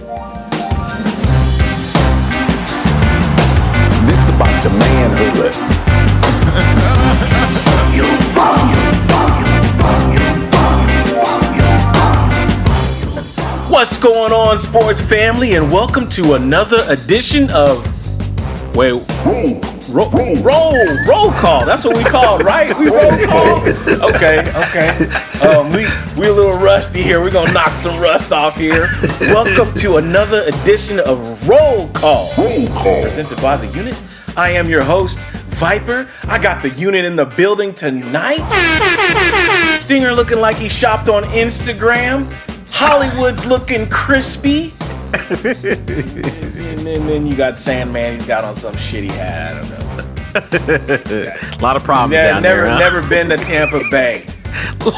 This is about your manhood. What's going on, sports family, and welcome to another edition of roll call. That's what we call it, right? We roll call. Okay. We're a little rusty here. We're gonna knock some rust off here. Welcome to another edition of Roll Call, presented by the Unit. I am your host, Viper. I got the Unit in the building tonight. Stinger looking like he shopped on Instagram. Hollywood's looking crispy. and then you got Sandman. He's got on some shitty hat. I don't know. A lot of problems down there. Never been to Tampa Bay.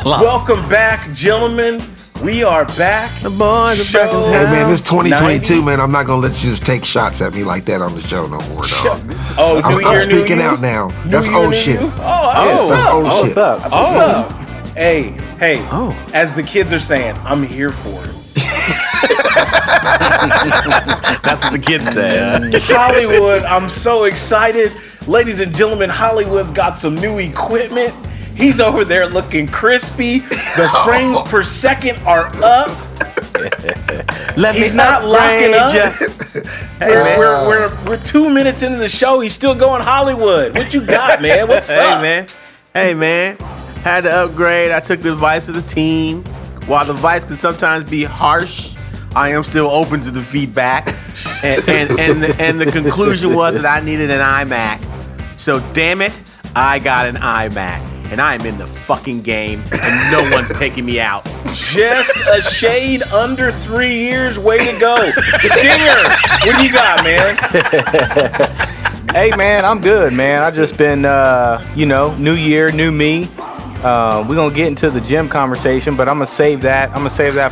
Welcome back, gentlemen. We are back. The boys are back in town. Hey man, it's 2022, man. I'm not gonna let you just take shots at me like that on the show no more, dog. I'm speaking out now. That's old shit. That's old shit. What's up? Hey. As the kids are saying, I'm here for it. That's what the kids say. Hollywood, I'm so excited. Ladies and gentlemen, Hollywood's got some new equipment. He's over there looking crispy. The frames per second are up. He's not locking up. We're 2 minutes into the show. He's still going Hollywood. What you got, man? What's up? Hey, man. Had to upgrade. I took the advice of the team. While the advice can sometimes be harsh, I am still open to the feedback. And the conclusion was that I needed an iMac. So damn it, I got an iMac. And I am in the fucking game, and no one's taking me out. Just a shade under 3 years. Way to go. Stinger, what do you got, man? Hey, man, I'm good, man. I just been, new year, new me. We're going to get into the gym conversation, but I'm going to save that.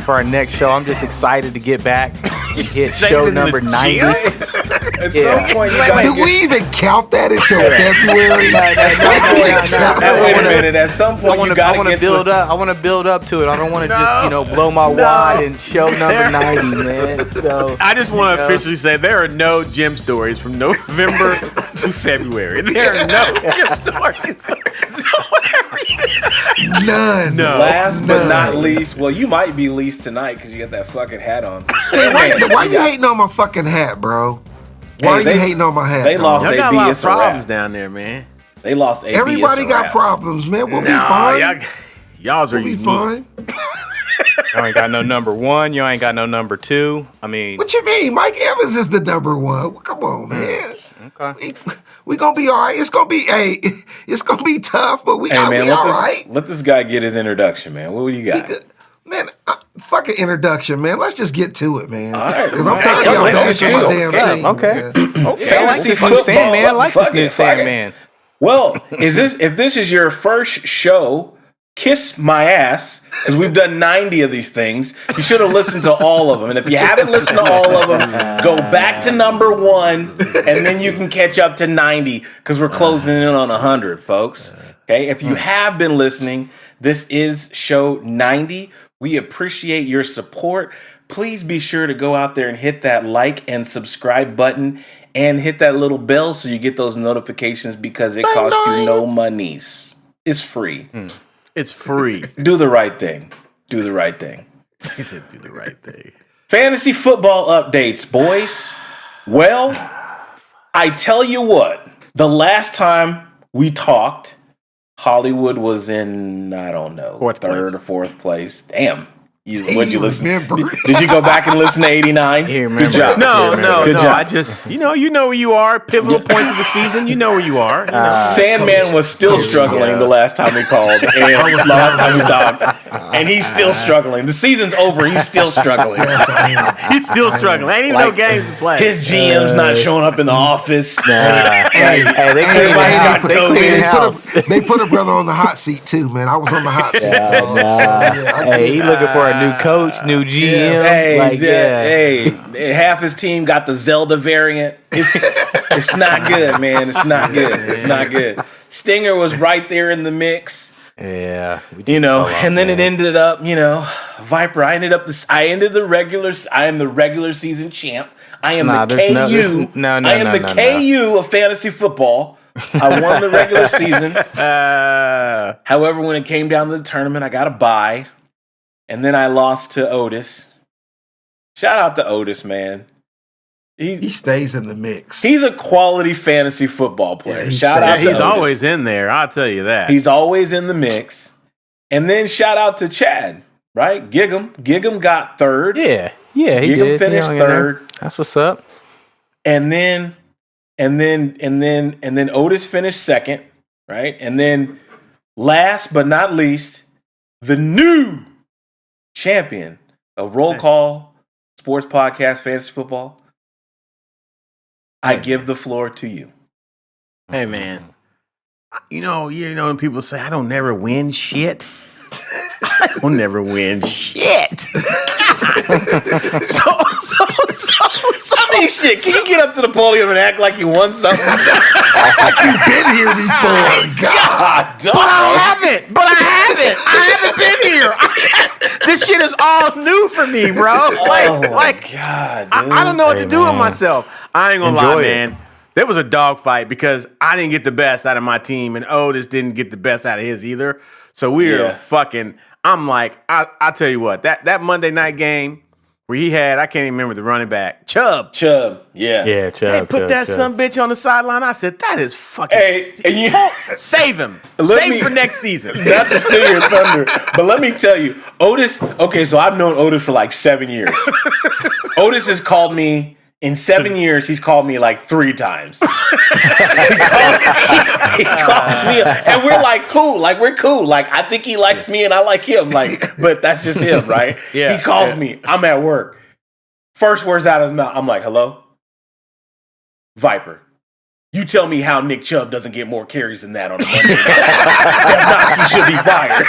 For our next show. I'm just excited to get back and hit show number 90. At some point, do we even count that until February? Wait a minute. At some point, you got to build up. I want to build up to it. I don't want to just, blow my wad and show number 90, man. So I just want to officially say there are no gym stories from November to February. There are no gym stories. None. Last but not least, well, you might be least tonight because you got that fucking hat on. Hey, why you hating on my fucking hat, bro? Why are you hating on my hat? They lost Y'all AB. got a lot of It's a wrap. problems down there, man. They lost AB. Everybody It's a got wrap. problems, man. We'll be fine. Y'all's are We'll be unique. fine. you ain't got no number one. You ain't got no number two. I mean, What you mean? Mike Evans is the number one. Come on, man. okay. We gonna be all right. It's gonna be tough, but we all right. Let this guy get his introduction, man. What do you got? Man, fucking introduction, man. Let's just get to it, man. All right. Because I'm tired of y'all bashing my damn team. Okay. Man. I like this new Sandman. I like this new Sandman. Well, if this is your first show, kiss my ass, because we've done 90 of these things. You should have listened to all of them. And if you haven't listened to all of them, go back to number 1, and then you can catch up to 90, because we're closing in on 100, folks. Okay? If you have been listening, this is show 90. We appreciate your support. Please be sure to go out there and hit that like and subscribe button and hit that little bell so you get those notifications because it costs you no monies. It's free. It's free. Do the right thing. Do the right thing. He said do the right thing. Fantasy football updates, boys. Well, I tell you what, the last time we talked, Hollywood was in, I don't know, third or fourth place. Damn. What'd you listen? Did you go back and listen to 89? Good job. No. Good job. I just, you know where you are. Pivotal points of the season. You know where you are. Sandman was still struggling the last time we called, and last time we talked, and he's still struggling. The season's over. He's still struggling. He's still struggling. Ain't even no games to play. His GM's not showing up in the office. They put a brother on the hot seat too, man. I was on the hot seat. Hey, he looking for a new coach, new GM. Hey, half his team got the Zelda variant. It's not good, man. It's not good. Stinger was right there in the mix. Yeah. And then it ended up, Viper. I ended the regular. I am the regular season champ. I am the KU. I am the KU of fantasy football. I won the regular season. However, when it came down to the tournament, I got a bye, and then I lost to Otis. Shout out to Otis, man. He stays in the mix. He's a quality fantasy football player. Yeah, shout out to he's Otis. always in there. I'll tell you that. He's always in the mix. And then shout out to Chad, right? Gig'em. Gig'em got third. Yeah, he Gig'em did. finished third. That's what's up. And then Otis finished second, right? And then last but not least, the new champion of Roll Call Sports Podcast Fantasy Football. I give the floor to you. Hey, man. You know when people say, I don't never win shit? I don't never win shit. Shit. Can you get up to the podium and act like you won something? You've been here before. God, But I haven't been here. This shit is all new for me, bro. God, dude. I don't know what to do with myself. I ain't gonna lie, man. There was a dogfight because I didn't get the best out of my team, and Otis didn't get the best out of his either. So we were fucking. I'm like, I tell you what, that Monday night game where he had, I can't even remember the running back, Chubb. Yeah, Chubb. They put that son bitch on the sideline. I said, that is fucking. Hey, and you save him. Save him for next season. Not to steal your thunder, but let me tell you, Otis. Okay, so I've known Otis for like 7 years. Otis has called me. In 7 years, he's called me like 3 times. he calls me, and we're like cool. Like we're cool. Like I think he likes me, and I like him. Like, but that's just him, right? Yeah. He calls me. I'm at work. First words out of his mouth. I'm like, "Hello, Viper. You tell me how Nick Chubb doesn't get more carries than that on a Monday night. Steph should be fired."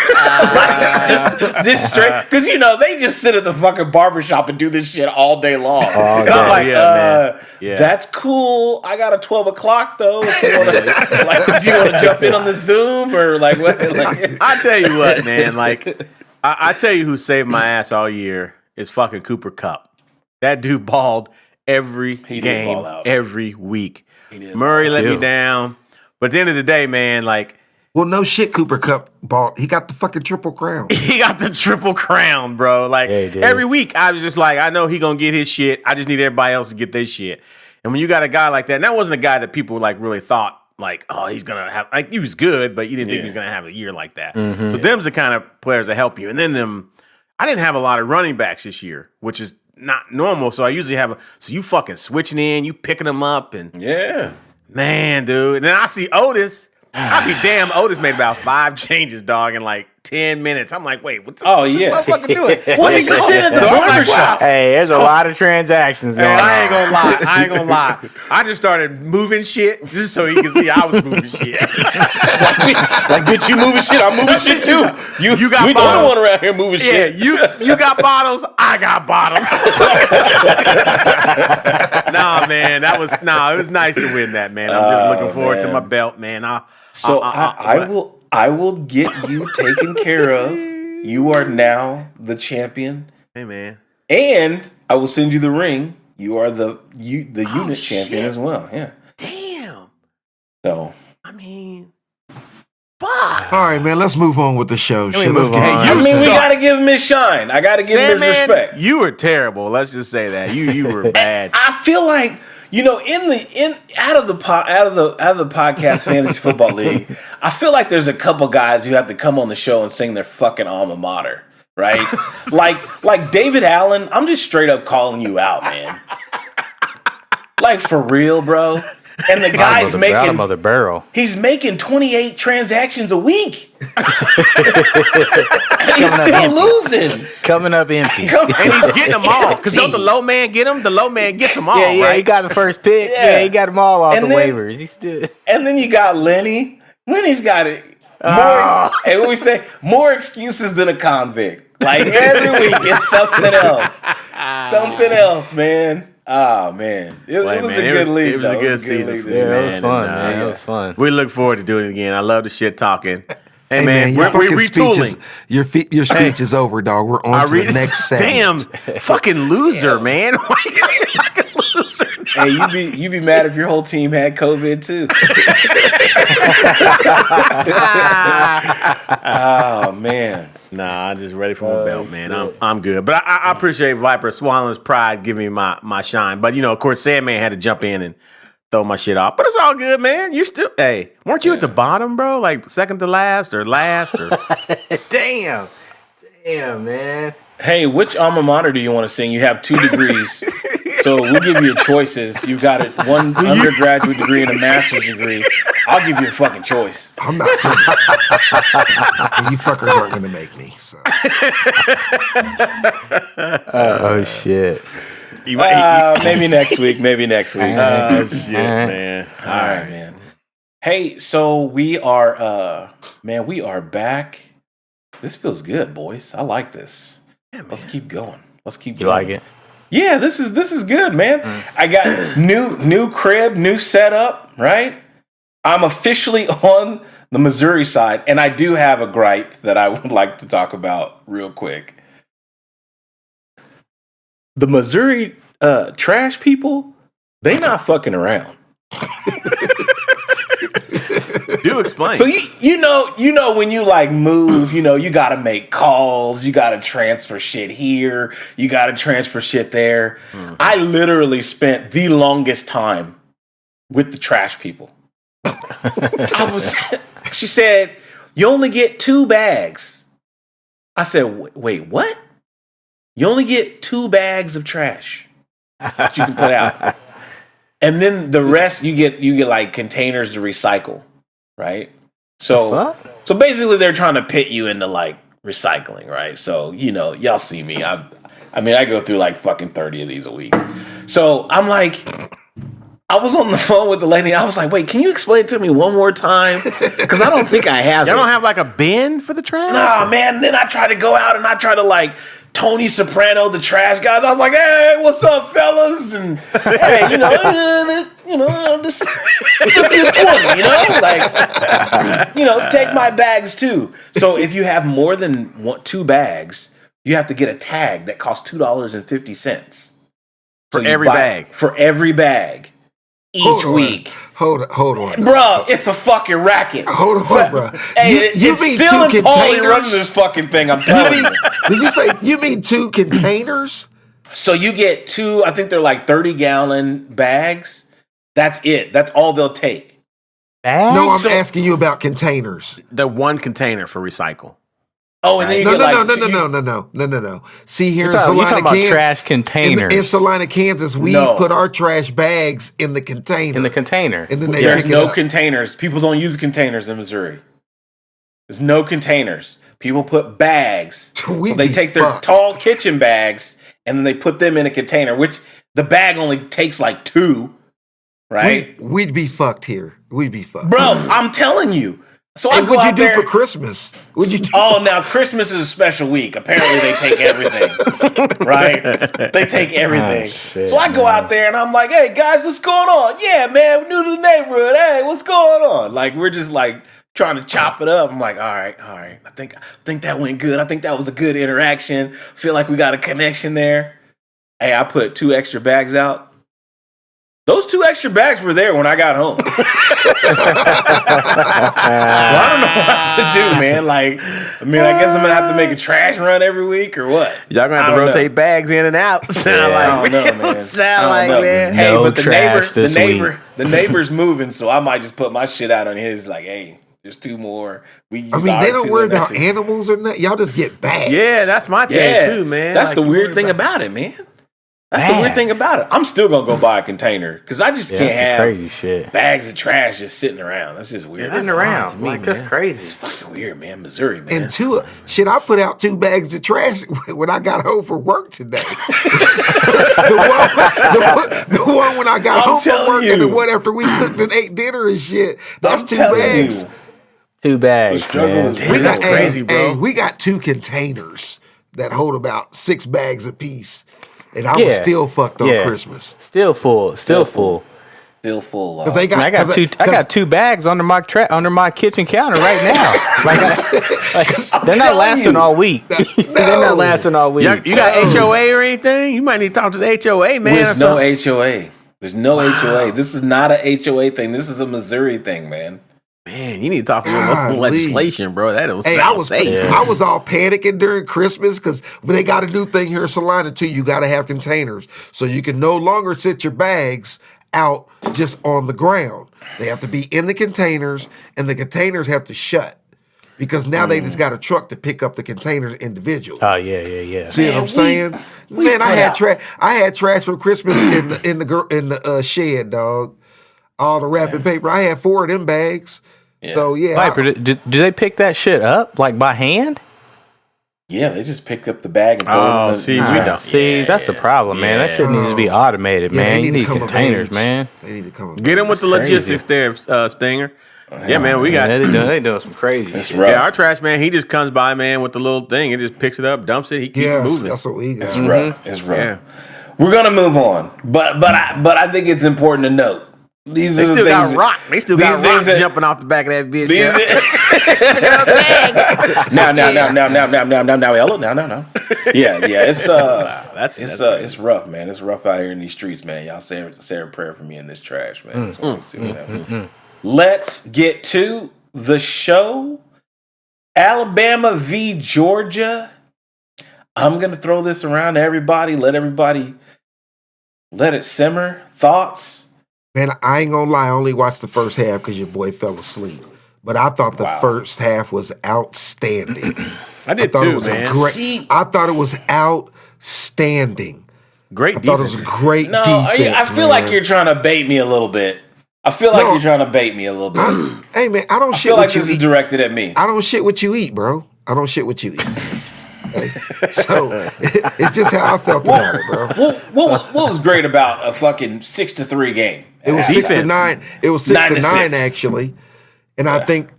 Like, just straight. Because, they just sit at the fucking barbershop and do this shit all day long. And I'm like, man. That's cool. I got a 12 o'clock, though. Do you want to jump in on the Zoom? Or like what? Like, I tell you what, man. Like, I tell you who saved my ass all year is fucking Cooper Kupp. That dude balled every game, every week. Murray let me down. But at the end of the day, man, like. Well, no shit, Cooper Kupp ball. He got the fucking triple crown. He got the triple crown, bro. Like, every week, I was just like, I know he gonna get his shit. I just need everybody else to get their shit. And when you got a guy like that, and that wasn't a guy that people, like, really thought, like, oh, he's gonna have, like, he was good, but you didn't think he was gonna have a year like that. So them's the kind of players that help you. And then I didn't have a lot of running backs this year, which is not normal. So I usually have so you fucking switching in, you picking them up, and man, dude. And then I see Otis. I'd be damn. Otis made about 5 changes, dog, in like 10 minutes. I'm like, wait, what's this motherfucker doing? Well, he sit at the barbershop. Hey, there's a lot of transactions going on. I ain't gonna lie. I just started moving shit just so he could see I was moving shit. like, bitch, you moving shit. I'm moving shit too. You got bottles. We the only one around here moving shit. Yeah, you got bottles. I got bottles. Nah, man, it was nice to win that, man. I'm just looking forward to my belt, man. I will get you taken care of. You are now the champion. Hey, man. And I will send you the ring. You are the unit champion as well. Yeah. Damn. So. I mean, fuck. All right, man. Let's move on with the show. We got to give him his shine. I got to give him his respect. You were terrible. Let's just say that. You were bad. I feel like out of the podcast fantasy football league, I feel like there's a couple guys who have to come on the show and sing their fucking alma mater, right? like David Allen. I'm just straight up calling you out, man. Like for real, bro. And the guy's making mother barrel. He's making 28 transactions a week, and he's still losing. Coming up empty, and he's getting them all. Because don't the low man get them? The low man gets them all. Yeah, right? He got the first pick. Yeah, he got them all off waivers. He still. And then you got Lenny. Lenny's got it. And we say more excuses than a convict. Like every week, it's something else. Something else, man. Oh, man. It was a good league. It was a good season for you, man. man. It was fun, man. It was fun. We look forward to doing it again. I love the shit talking. Hey, man, your we're fucking speech is retooling. your speech is over, dog. We're on to the next segment. Damn, fucking loser, man. Why you gotta be fucking loser? Dog? Hey, you be mad if your whole team had COVID too. Oh man. Nah, I'm just ready for my belt, man. I'm good. But I appreciate Viper swallowing his pride, giving me my shine. But, of course, Sandman had to jump in and throw my shit off. But it's all good, man. You still, weren't you at the bottom, bro? Like second to last or last? Or... Damn, man. Hey, which alma mater do you want to sing? You have 2 degrees. So we'll give you choices. You've got one undergraduate degree and a master's degree. I'll give you a fucking choice. I'm not singing. You fuckers aren't going to make me. So. Oh shit. Maybe next week. Oh shit, man. All right, man. Hey, so we are back. This feels good, boys. I like this. Yeah, let's keep going. You like it? Yeah, this is good, man. I got new crib, new setup, right? I'm officially on the Missouri side, and I do have a gripe that I would like to talk about real quick. The Missouri trash people, they not fucking around. Do explain. So you know when you like move, you got to make calls, you got to transfer shit here, you got to transfer shit there. Mm-hmm. I literally spent the longest time with the trash people. She said, "You only get 2 bags." I said, "Wait, what? You only get 2 bags of trash that you can put out, and then the rest you get like containers to recycle." Right? So basically they're trying to pit you into like recycling, right? So, y'all see me. I go through like fucking 30 of these a week. So I'm like, I was on the phone with the lady. I was like, wait, can you explain it to me one more time? Because I don't think I have Y'all it. don't have like a bin for the trash? Nah, man. Then I try to go out and I try to like Tony Soprano, the trash guys. I was like, "Hey, what's up, fellas?" And hey, just flip you 20, like, take my bags too. So if you have more than 2 bags, you have to get a tag that costs $2.50 for every bag. For every bag. Each week. Hold on. Bro, it's a fucking racket. Hold on, bro. Hey, you it's mean Seal 2 and Paulie containers? running this fucking thing, I'm telling you. Did you say you mean 2 containers? So you get 2, I think they're like 30-gallon bags. That's it. That's all they'll take. Bags? No, I'm asking you about containers. The 1 container for recycle. Oh, and then you get No. See, here in You Salina, talking about Kansas, trash containers? in Salina, Kansas, we put our trash bags in the container. In the container. And then they There's pick it no up. containers. People don't use containers in Missouri. There's no containers. People put bags. We'd So they be take their fucked. tall kitchen bags and then they put them in a container, which the bag only takes like 2, right? We'd be fucked here. We'd be fucked. Bro, I'm telling you. So And I go what'd you out do there, for Christmas? What'd you do? Oh, now Christmas is a special week. Apparently, they take everything, right? They take everything. Shit, so I go out there and I'm like, "Hey guys, what's going on? Yeah, man, we're new to the neighborhood. Hey, what's going on?" Like we're just like trying to chop it up. I'm like, all right. I think that went good. I think that was a good interaction. Feel like we got a connection there. Hey, I put 2 extra bags out. Those 2 extra bags were there when I got home. So I don't know what to do, man. Like, I guess I'm gonna have to make a trash run every week or what? Y'all gonna have to rotate bags in and out. Sound I don't know, man. man. Hey, No but the trash this week. neighbor's moving, so I might just put my shit out on his. Like, hey, there's 2 more. They don't worry about animals or nothing. Y'all just get bags. Yeah, that's my thing too, man. That's Like, the you weird worry thing about it, man. That's the weird thing about it. I'm still gonna go buy a container because I just can't have crazy shit. bags of trash just sitting around. That's just weird. Sitting around. Like, that's It's crazy. fucking weird, man. Missouri, man. And 2, I put out 2 bags of trash when I got home from work today. the one when I got home from work and the one after we cooked and ate dinner and shit. That's 2 bags. 2 bags. The struggle man. is Damn, real. that's crazy, bro. Hey, we got 2 containers that hold about 6 bags apiece. And I was still fucked on Christmas. Still full. Still full. Because they got. I got 2 bags under my kitchen counter right now. They're not lasting all week. They're not lasting all week. You got HOA or anything? You might need to talk to the HOA, man. There's no HOA. There's no HOA. This is not a HOA thing. This is a Missouri thing, man. Man, you need to talk to your local legislation, bro. That was I was all panicking during Christmas because they got a new thing here in Salina too. You got to have containers, so you can no longer sit your bags out just on the ground. They have to be in the containers, and the containers have to shut because now they just got a truck to pick up the containers individually. Oh yeah. See what I'm saying? Man, I had trash for Christmas in the shed, dog. All the wrapping paper. I had 4 of them bags. Yeah. So yeah. Viper, do they pick that shit up like by hand? Yeah, they just pick up the bag and throw it in the trash. See, that's the problem, man. That shit needs to be automated, man. You need containers, man. They need to come. Get them with the logistics there, Stinger. Yeah, man, we got. They doing some crazy shit. Yeah, our trash man, he just comes by, man, with the little thing and just picks it up, dumps it. He keeps moving. That's what we got. It's rough. It's rough. Yeah. We're gonna move on, but I think it's important to note. They still got rock. They still got rock jumping off the back of that bitch. Now, Ella. No. Yeah. It's rough, man. It's rough out here in these streets, man. Y'all say a prayer for me in this trash, man. Let's get to the show. Alabama v. Georgia. I'm gonna throw this around to everybody. Let it simmer. Thoughts. Man, I ain't gonna lie, I only watched the first half because your boy fell asleep. But I thought the first half was outstanding. I did too, man. I thought it was outstanding. Great defense. I thought it was a great defense. I feel like you're trying to bait me a little bit. Hey, man, I don't shit feel like what you this eat. is directed at me. I don't shit what you eat, bro. I don't shit what you eat. So it's just how I felt about it, bro. What was great about a fucking 6-3 game? It was 6-9. It was 6-9 actually, and I think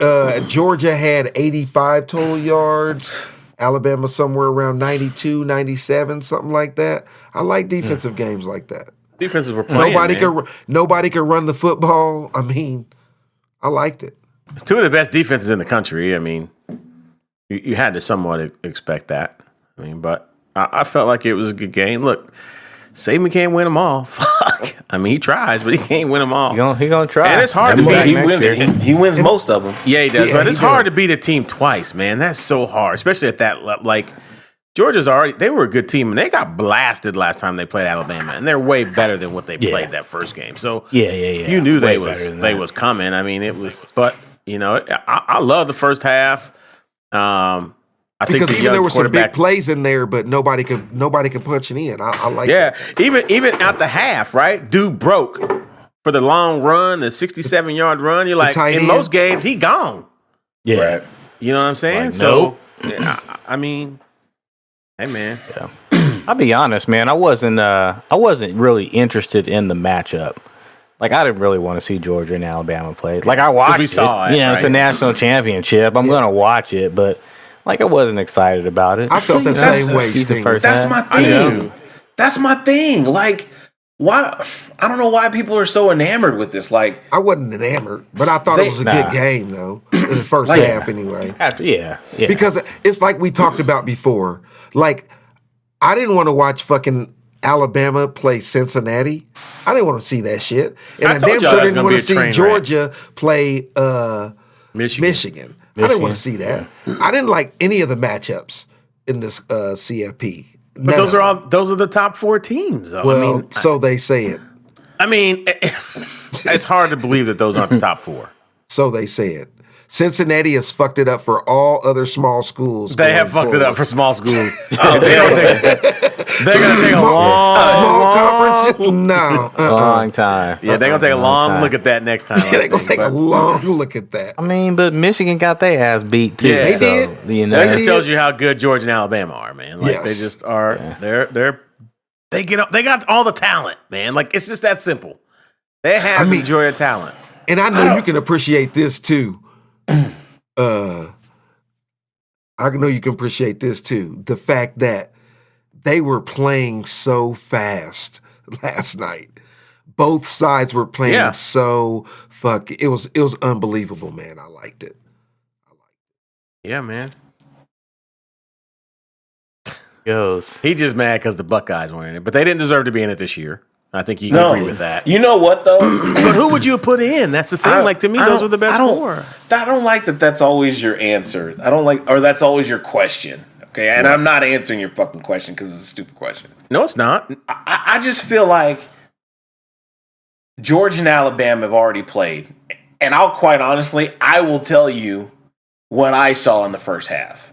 Georgia had 85 total yards. Alabama somewhere around 92, 97, something like that. I like defensive games like that. Defenses were playing. Nobody could run the football. I mean, I liked it. It's 2 of the best defenses in the country. I mean, you had to somewhat expect that. I mean, but I felt like it was a good game. Look, Saban can't win them all. Fuck. I mean, he tries, but he can't win them all. He gonna try. And it's hard to beat. He wins most of them. Yeah, he does. But it's hard to beat a team twice, man. That's so hard, especially at that level. Like, Georgia's they were a good team, and they got blasted last time they played Alabama, and they're way better than what they played that first game. So you knew they was coming. I mean, it was, but I love the first half. I think even there were some big plays in there, but nobody could punch it in. I like that. Even at the half, right? Dude broke for the long run, the 67-yard run. You're like, in most games, he gone. Yeah, right. You know what I'm saying? Like, so, I mean, hey man. Yeah. I'll be honest, man. I wasn't really interested in the matchup. Like, I didn't really want to see Georgia and Alabama play. Like, I watched it. It's a national championship. I'm going to watch it, but, like, I wasn't excited about it. I felt the same way, Stinger. That's my thing. That's my thing. Like, why? I don't know why people are so enamored with this. Like, I wasn't enamored, but I thought it was a good game, though, in the first half anyway. Yeah. Because it's like we talked about before. Like, I didn't want to watch fucking Alabama play Cincinnati. I didn't want to see that shit. And I damn sure didn't want to see Georgia play Michigan. I didn't want to see that. Yeah. I didn't like any of the matchups in this CFP. But those are the top 4 teams, though. Well, so they say it. I mean, it's hard to believe that those aren't the top 4. So they say it. Cincinnati has fucked it up for all other small schools. They have fucked it up for small schools. They're going to take a small conference. No, long time. Yeah, they're going to take a long look at that next time. They're going to take a long look at that. I mean, but Michigan got their ass beat too. Yeah, they did. That just tells you how good Georgia and Alabama are, man. Like they just are. Yeah. They got all the talent, man. Like it's just that simple. They have the Georgia talent, and I know you can appreciate this too. I know you can appreciate this too. The fact that they were playing so fast last night, both sides were playing so it was unbelievable, man. I liked it. Yeah, man. He just mad because the Buckeyes weren't in it, but they didn't deserve to be in it this year. I think you can agree with that. You know what though? But who would you have put in? That's the thing. Like to me, those were the best four. I don't like that. That's always your answer. I don't like, or that's always your question. Okay, and I'm not answering your fucking question because it's a stupid question. No, it's not. I just feel like Georgia and Alabama have already played, and I'll quite honestly, I will tell you what I saw in the first half.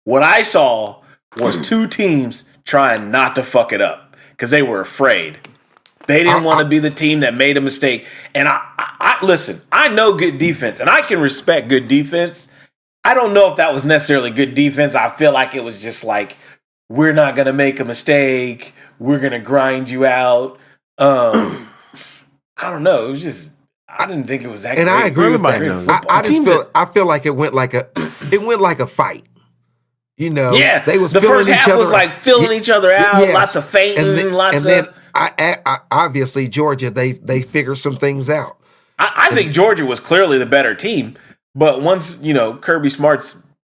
What I saw was two teams trying not to fuck it up because they were afraid. They didn't want to be the team that made a mistake. And I listen, I know good defense, and I can respect good defense. I don't know if that was necessarily good defense. I feel like it was just like, we're not going to make a mistake. We're going to grind you out. I don't know. It was just, I didn't think it was that and great. I agree with that. I feel like it went like a fight. You know, yeah. They was the first half was like filling each other out, lots of fainting, then obviously Georgia they figured some things out. I think Georgia was clearly the better team, but once Kirby Smart's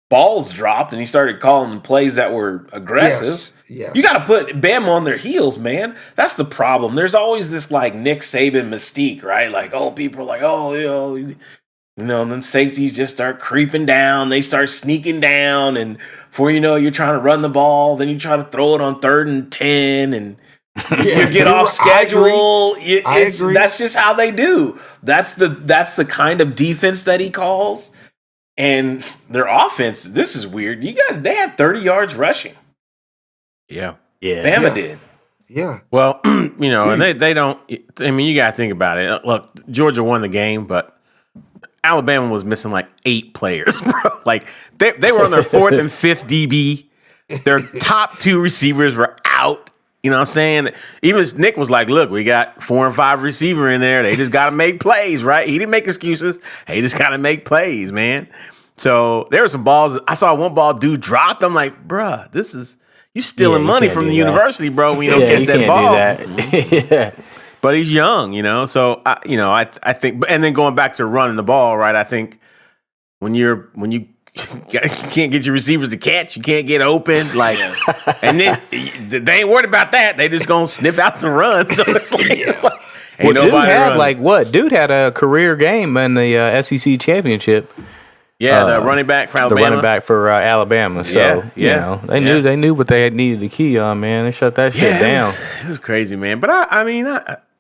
balls dropped and he started calling plays that were aggressive, you got to put Bama on their heels, man. That's the problem. There's always this like Nick Saban mystique, right? Like, people are like, then safeties just start creeping down. They start sneaking down, and before you know it, you're trying to run the ball. Then you try to throw it on 3rd and 10, and you get off schedule. I agree. That's just how they do. That's the kind of defense that he calls. And their offense, this is weird. They had 30 yards rushing. Yeah. Bama did. Yeah. Well, and they don't. I mean, you got to think about it. Look, Georgia won the game, but Alabama was missing like 8 players, bro. Like they were on their 4th and 5th DB. Their top 2 receivers were out. You know what I'm saying? Even Nick was like, look, we got 4 and 5 receiver in there. They just got to make plays, right? He didn't make excuses. They just got to make plays, man. So there were some balls. I saw one ball dude dropped. I'm like, bruh, you stealing money from the university, bro, when you don't get that ball. Yeah. But he's young, So I think, and then going back to running the ball, right? I think when you can't get your receivers to catch, you can't get open, like, and then they ain't worried about that. They just gonna sniff out the run. So it's like, well, Dude had a career game in the SEC championship. Yeah, the running back for Alabama. The running back for Alabama. So they knew what they needed to key on. Man, they shut that shit down. It was crazy, man. But I mean,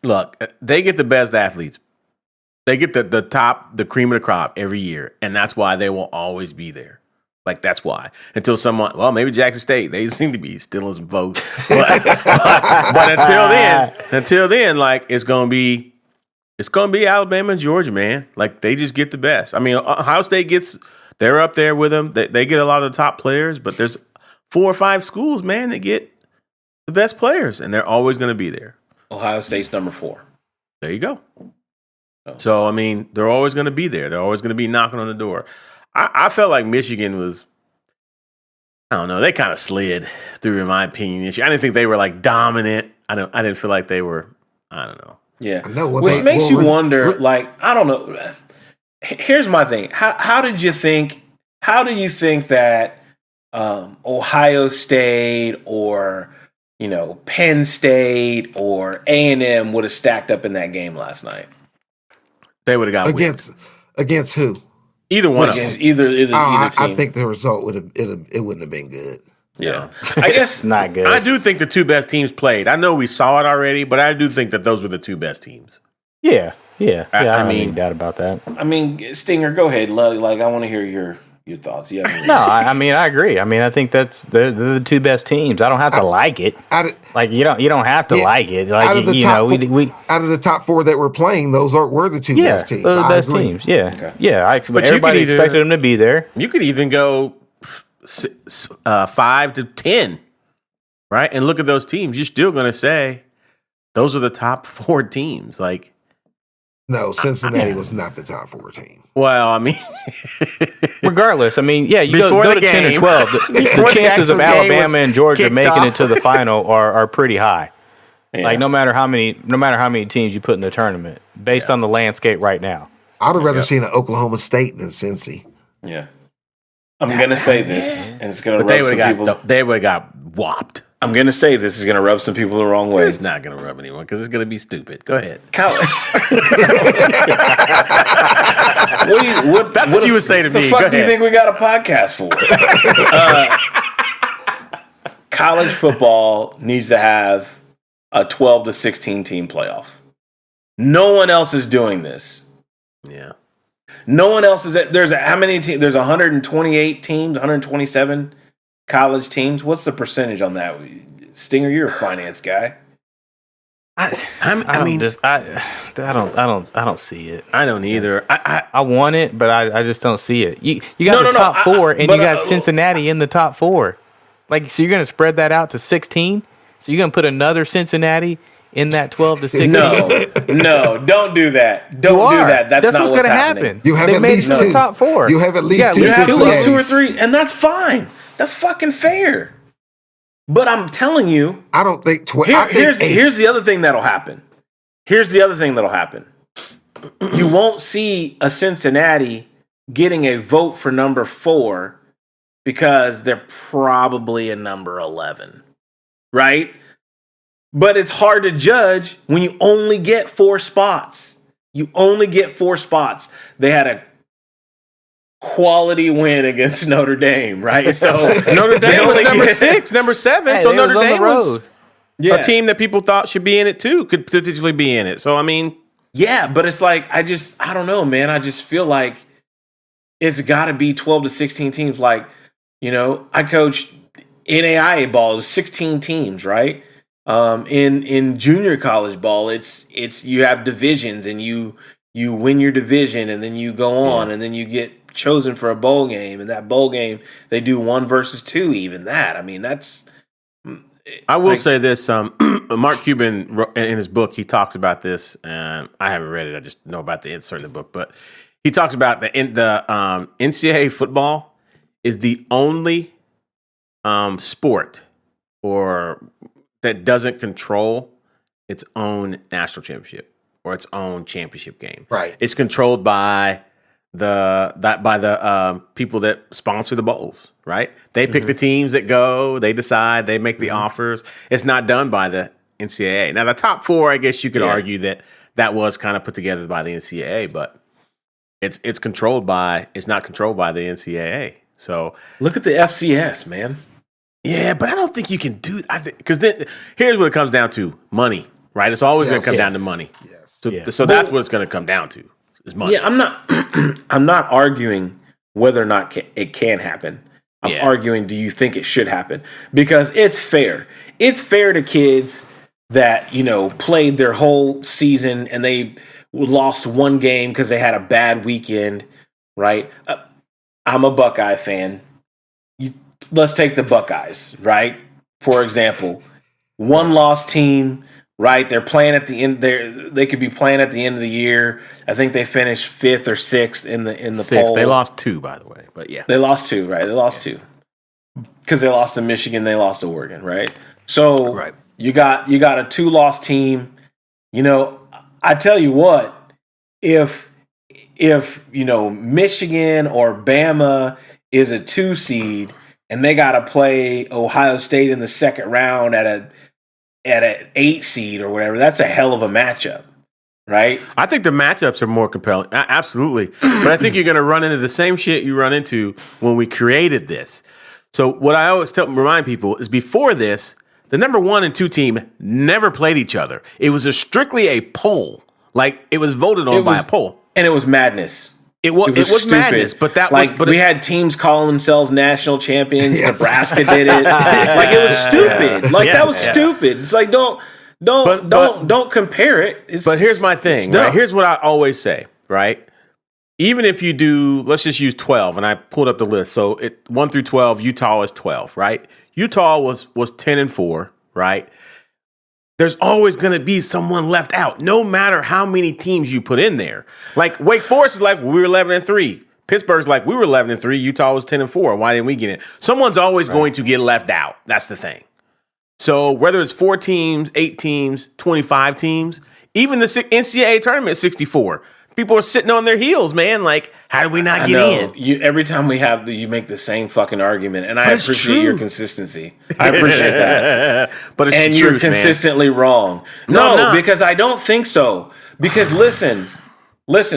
look, they get the best athletes. They get the cream of the crop every year, and that's why they will always be there. Like, that's why. Until maybe Jackson State, they seem to be stealing some votes. But until then, like, it's gonna be Alabama and Georgia, man. Like, they just get the best. I mean, Ohio State they're up there with them. They get a lot of the top players, but there's 4 or 5 schools, man, that get the best players, and they're always going to be there. Ohio State's number 4. There you go. So, I mean, they're always going to be there. They're always going to be knocking on the door. I felt like Michigan was, I don't know, they kind of slid through, in my opinion. I didn't think they were, like, dominant. I didn't feel like they were, I don't know. Yeah. Which makes you wonder, like, I don't know. Here's my thing. How do you think that Ohio State or, Penn State or A&M would have stacked up in that game last night? They would have got against who? Either one of them. Either team. I think the result wouldn't have been good. Yeah. I guess not good. I do think the 2 best teams played. I know we saw it already, but I do think that those were the 2 best teams. Yeah. I mean, mean, doubt about that. I mean, Stinger, go ahead. Like, I want to hear your thoughts. No, I mean, I agree. I mean, I think they're the 2 best teams. I don't have to like it. You don't have to like it. Like, out of the top 4 that were playing, those were the 2 best teams. Those are the best teams. Yeah, okay. Yeah. Everybody expected them to be there. You could even go 5 to 10, right? And look at those teams. You're still going to say those are the top 4 teams. Like, no, Cincinnati was not the top 4 team. Well, I mean, regardless, I mean, yeah, you go to 10 or 12. The chances of Alabama and Georgia making it to the final are pretty high. Like no matter how many teams you put in the tournament, based on the landscape right now. I'd have rather seen an Oklahoma State than Cincy. Yeah. I'm gonna say this, and it's gonna rub some people. They would have got whopped. I'm gonna say this is gonna rub some people the wrong way. It's not gonna rub anyone because it's gonna be stupid. Go ahead. That's what you would say to me. The fuck do you think we got a podcast for? College football needs to have a 12 to 16 team playoff. No one else is doing this. Yeah. No one else is. There's how many teams? There's 128 teams, 127 college teams. What's the percentage on that? Stinger, you're a finance guy. I don't see it. I don't either. I want it, but I just don't see it. You got the top four, and you got Cincinnati in the top four. Like, so you're going to spread that out to 16? So you're going to put another Cincinnati in that 12 to 16? No, don't do that. Don't do that. That's not what's going to happen. You have at least two. Top four. You have at least two Cincinnatis. You have at least 2 or 3, and that's fine. That's fucking fair. But I'm telling you, I don't think. Here's the other thing that'll happen. You won't see a Cincinnati getting a vote for number 4 because they're probably a number 11, right? But it's hard to judge when you only get 4 spots. You only get 4 spots. They had a quality win against Notre Dame, right? So Notre Dame was number 6, number 7. Hey, so Notre Dame was a team that people thought should be in it too, could potentially be in it. So I mean, yeah, but it's like I don't know, man. I just feel like it's got to be 12 to 16 teams. Like, I coached NAIA ball. It was 16 teams, right? In junior college ball, it's you have divisions and you win your division and then you go on and then you get chosen for a bowl game, and that bowl game they do 1 versus 2. Even that, I mean, that's. I will say this: Mark Cuban wrote, in his book, he talks about this, and I haven't read it. I just know about the insert in the book, but he talks about the NCAA football is the only sport that doesn't control its own national championship or its own championship game. Right. It's controlled by the people that sponsor the bowls, right? They pick the teams that go, they decide, they make the offers. It's not done by the NCAA. Now, the top 4, I guess you could argue that was kind of put together by the NCAA, but it's not controlled by the NCAA. So look at the FCS, man. Yeah, but I don't think you can do. Because then here's what it comes down to: money, right? It's always going to come down to money. Yes. So that's what it's going to come down to. Is money. Yeah, I'm not arguing whether or not it can happen. I'm arguing, do you think it should happen? Because it's fair. It's fair to kids that, played their whole season and they lost 1 game because they had a bad weekend, right? I'm a Buckeye fan. Let's take the Buckeyes, right? For example, 1-loss team. Right, they're playing at the end. They could be playing at the end of the year. I think they finished 5th or 6th in the poll. They lost 2, by the way, but yeah, they lost 2. Right, they lost 2 because they lost to Michigan. They lost to Oregon. Right, so you got a 2-loss team. I tell you what, if Michigan or Bama is a 2 seed and they got to play Ohio State in the second round at an 8 seed or whatever, that's a hell of a matchup, right? I think the matchups are more compelling. Absolutely. But I think you're going to run into the same shit you run into when we created this. So what I always remind people is before this, the number 1 and 2 team never played each other. It was strictly a poll. Like, it was voted on by a poll. And it was madness. It was madness, but we had teams calling themselves national champions. Yes. Nebraska did it. Like, it was stupid. That was stupid. It's like, don't compare it. But here's my thing. Right? Here's what I always say. Right, even if you do, let's just use 12, and I pulled up the list. So 1 through 12, Utah is 12. Right, Utah was 10-4. Right. There's always going to be someone left out, no matter how many teams you put in there. Like, Wake Forest is like, we were 11-3. Pittsburgh's like, we were 11-3. Utah was 10-4. Why didn't we get in? Someone's always going to get left out. That's the thing. So whether it's 4 teams, 8 teams, 25 teams, even the NCAA tournament is 64. People are sitting on their heels, man. Like, how do we not get in? Every time we have you make the same fucking argument, and I appreciate your consistency. I appreciate that. But it's and the you're truth, consistently wrong. No, because I don't think so. Because listen.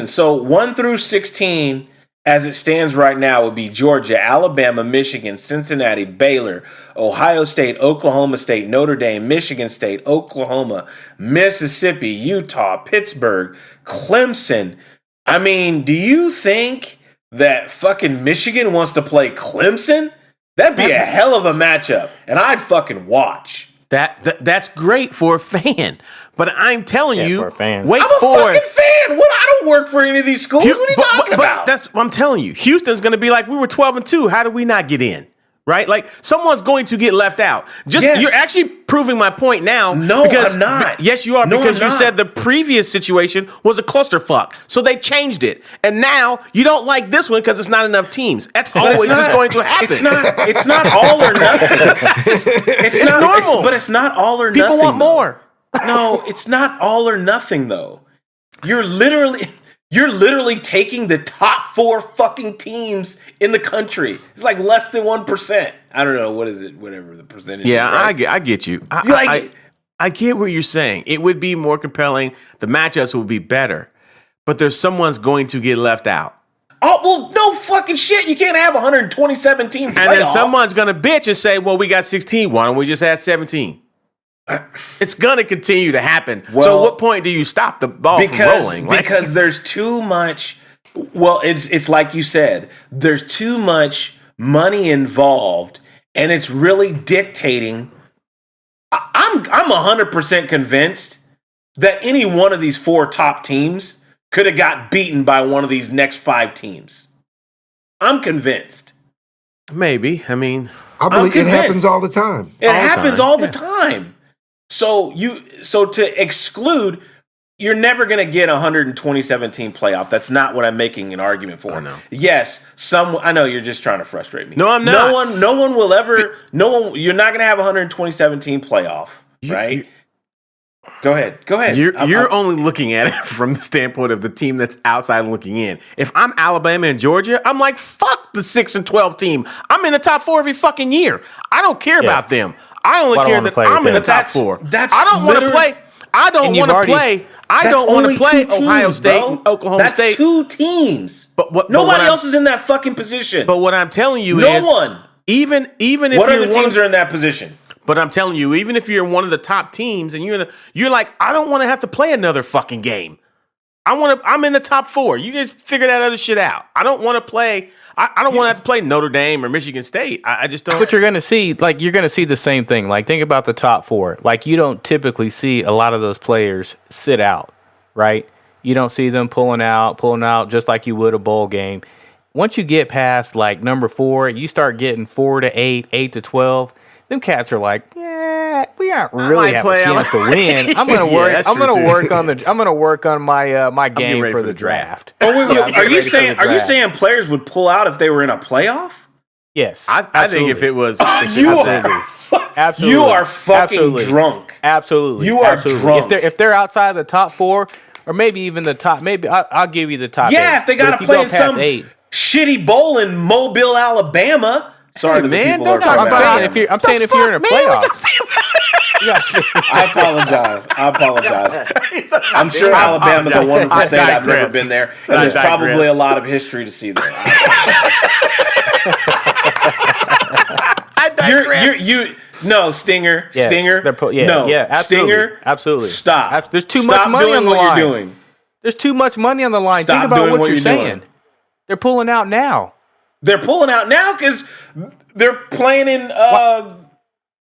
So 1 through 16, as it stands right now, would be Georgia, Alabama, Michigan, Cincinnati, Baylor, Ohio State, Oklahoma State, Notre Dame, Michigan State, Oklahoma, Mississippi, Utah, Pittsburgh, Clemson. I mean, do you think that fucking Michigan wants to play Clemson? That'd be a hell of a matchup, and I'd fucking watch. That's great for a fan. But I'm telling you, for a fan. Wake I'm a Forest. fucking fan. What? I don't work for any of these schools. What are you talking about? That's what I'm telling you. Houston's going to be like, we were 12-2. How did we not get in? Right? Like, someone's going to get left out. You're actually proving my point now. No, I'm not. Yes, you are, No, because I'm you not. said the previous situation was a clusterfuck. So they changed it. And now you don't like this one because it's not enough teams. That's always just going to happen. It's not all or nothing. It's not normal. but it's not all or nothing. People want more. No, it's not all or nothing though. You're literally taking the top 4 fucking teams in the country. It's like less than 1%. I don't know, what is it? Whatever the percentage. Yeah, is, right? I get you. I get what you're saying. It would be more compelling. The matchups would be better. But there's someone's going to get left out. Oh, well, no fucking shit. You can't have 127 teams. And then someone's going to bitch and say, well, we got 16. Why don't we just add 17? It's going to continue to happen. Well, so at what point do you stop the ball from rolling? Because there's too much. Well, it's like you said. There's too much money involved, and it's really dictating. I'm 100% convinced that any one of these 4 top teams could have got beaten by one of these next 5 teams. I'm convinced. Maybe. I mean, I believe it happens all the time. It happens all the time. So to exclude, you're never going to get a 127 team playoff. That's not what I'm making an argument for. I know. Yes, I know you're just trying to frustrate me. No, I'm not. No one will ever. You're not going to have a 127 team playoff, right? Go ahead. You're only looking at it from the standpoint of the team that's outside looking in. If I'm Alabama and Georgia, I'm like, fuck the 6 and 12 team. I'm in the top 4 every fucking year. I don't care about them. I only care that I'm in the top 4. I don't want to play. I don't want to play. I don't want to play Ohio State and Oklahoma State. That's 2 teams. But nobody else is in that fucking position. But what I'm telling you is, no one. Even if what other teams are in that position? But I'm telling you, even if you're one of the top teams and you're like, I don't want to have to play another fucking game. I'm in the top 4. You guys figure that other shit out. I don't want to play. I don't want to have to play Notre Dame or Michigan State. I just don't. But you're going to see the same thing. Like, think about the top 4. Like, you don't typically see a lot of those players sit out, right? You don't see them pulling out just like you would a bowl game. Once you get past like number 4, you start getting 4 to 8, 8 to 12. Them cats are like, yeah, we aren't really have a chance to win. I'm gonna work. I'm gonna work on my game for the draft. Are you saying players would pull out if they were in a playoff? Yes, I think if it was, you are fucking drunk. Absolutely, you are drunk. If they're outside the top 4, or maybe even the top, maybe I'll give you the top. Yeah, 8. if they got to play in some 8. Shitty bowl in Mobile, Alabama. Sorry, man. I'm saying if you're in a playoff. I apologize. I'm sure Alabama's a wonderful state. I've never been there, and there's probably a lot of history to see there. I digress. No, Stinger. Yes, Stinger. Absolutely. Stinger. Absolutely. Stop. There's too much money on the line. You're doing. There's too much money on the line. Stop Think about doing what what you're saying. doing. They're pulling out now. They're pulling out now because they're playing in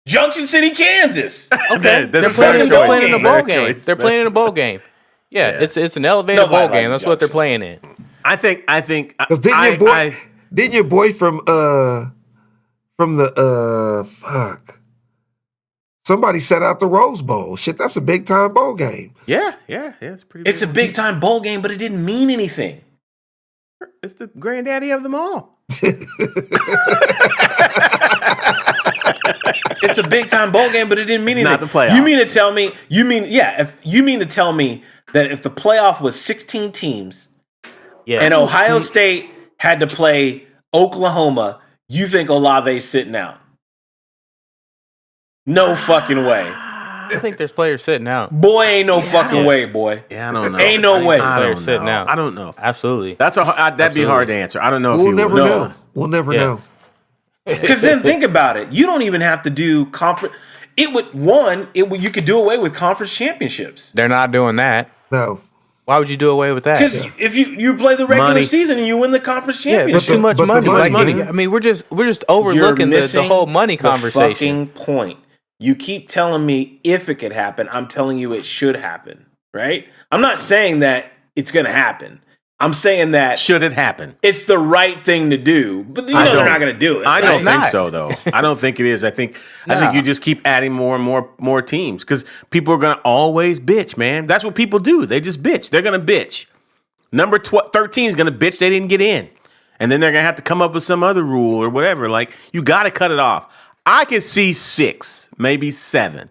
Junction City, Kansas. Okay, they're playing in a bowl game. They're playing in a bowl game. Yeah, it's an elevated bowl game. That's what they're playing in. I think. Because didn't your boy from the somebody set out the Rose Bowl? Shit, that's a big time bowl game. Yeah, it's pretty. It's a big time bowl game, but it didn't mean anything. It's the granddaddy of them all. It's a big time bowl game, but it didn't mean anything. Not the playoffs. You mean to tell me? If you mean to tell me that if the playoff was 16 teams and Ohio State had to play Oklahoma, you think Olave's sitting out? No fucking way. I think there's players sitting out. Boy, ain't no fucking way, boy. Yeah, I don't know. Ain't no way. Players sitting out. I don't know. Absolutely. That'd be hard to answer. I don't know if We'll never know. We'll never Yeah. know. Because then think about it. You don't even have to do conference. You could do away with conference championships. They're not doing that. No. Why would you do away with that? Because if you play the regular Money. season and you win the conference Yeah, but championship, too much but the money. money. I mean, we're just overlooking the whole money conversation. The fucking point. You keep telling me if it could happen. I'm telling you it should happen. Right? I'm not saying that it's going to happen. I'm saying that Should it happen? it's the right thing to do, but you know they're not going to do it. I right? don't think not. so, though. I don't think it is. I think you just keep adding more and more teams because people are going to always bitch, man. That's what people do. They just bitch. They're going to bitch. Number 13 is going to bitch they didn't get in, and then they're going to have to come up with some other rule or whatever. Like you got to cut it off. I could see 6, maybe 7.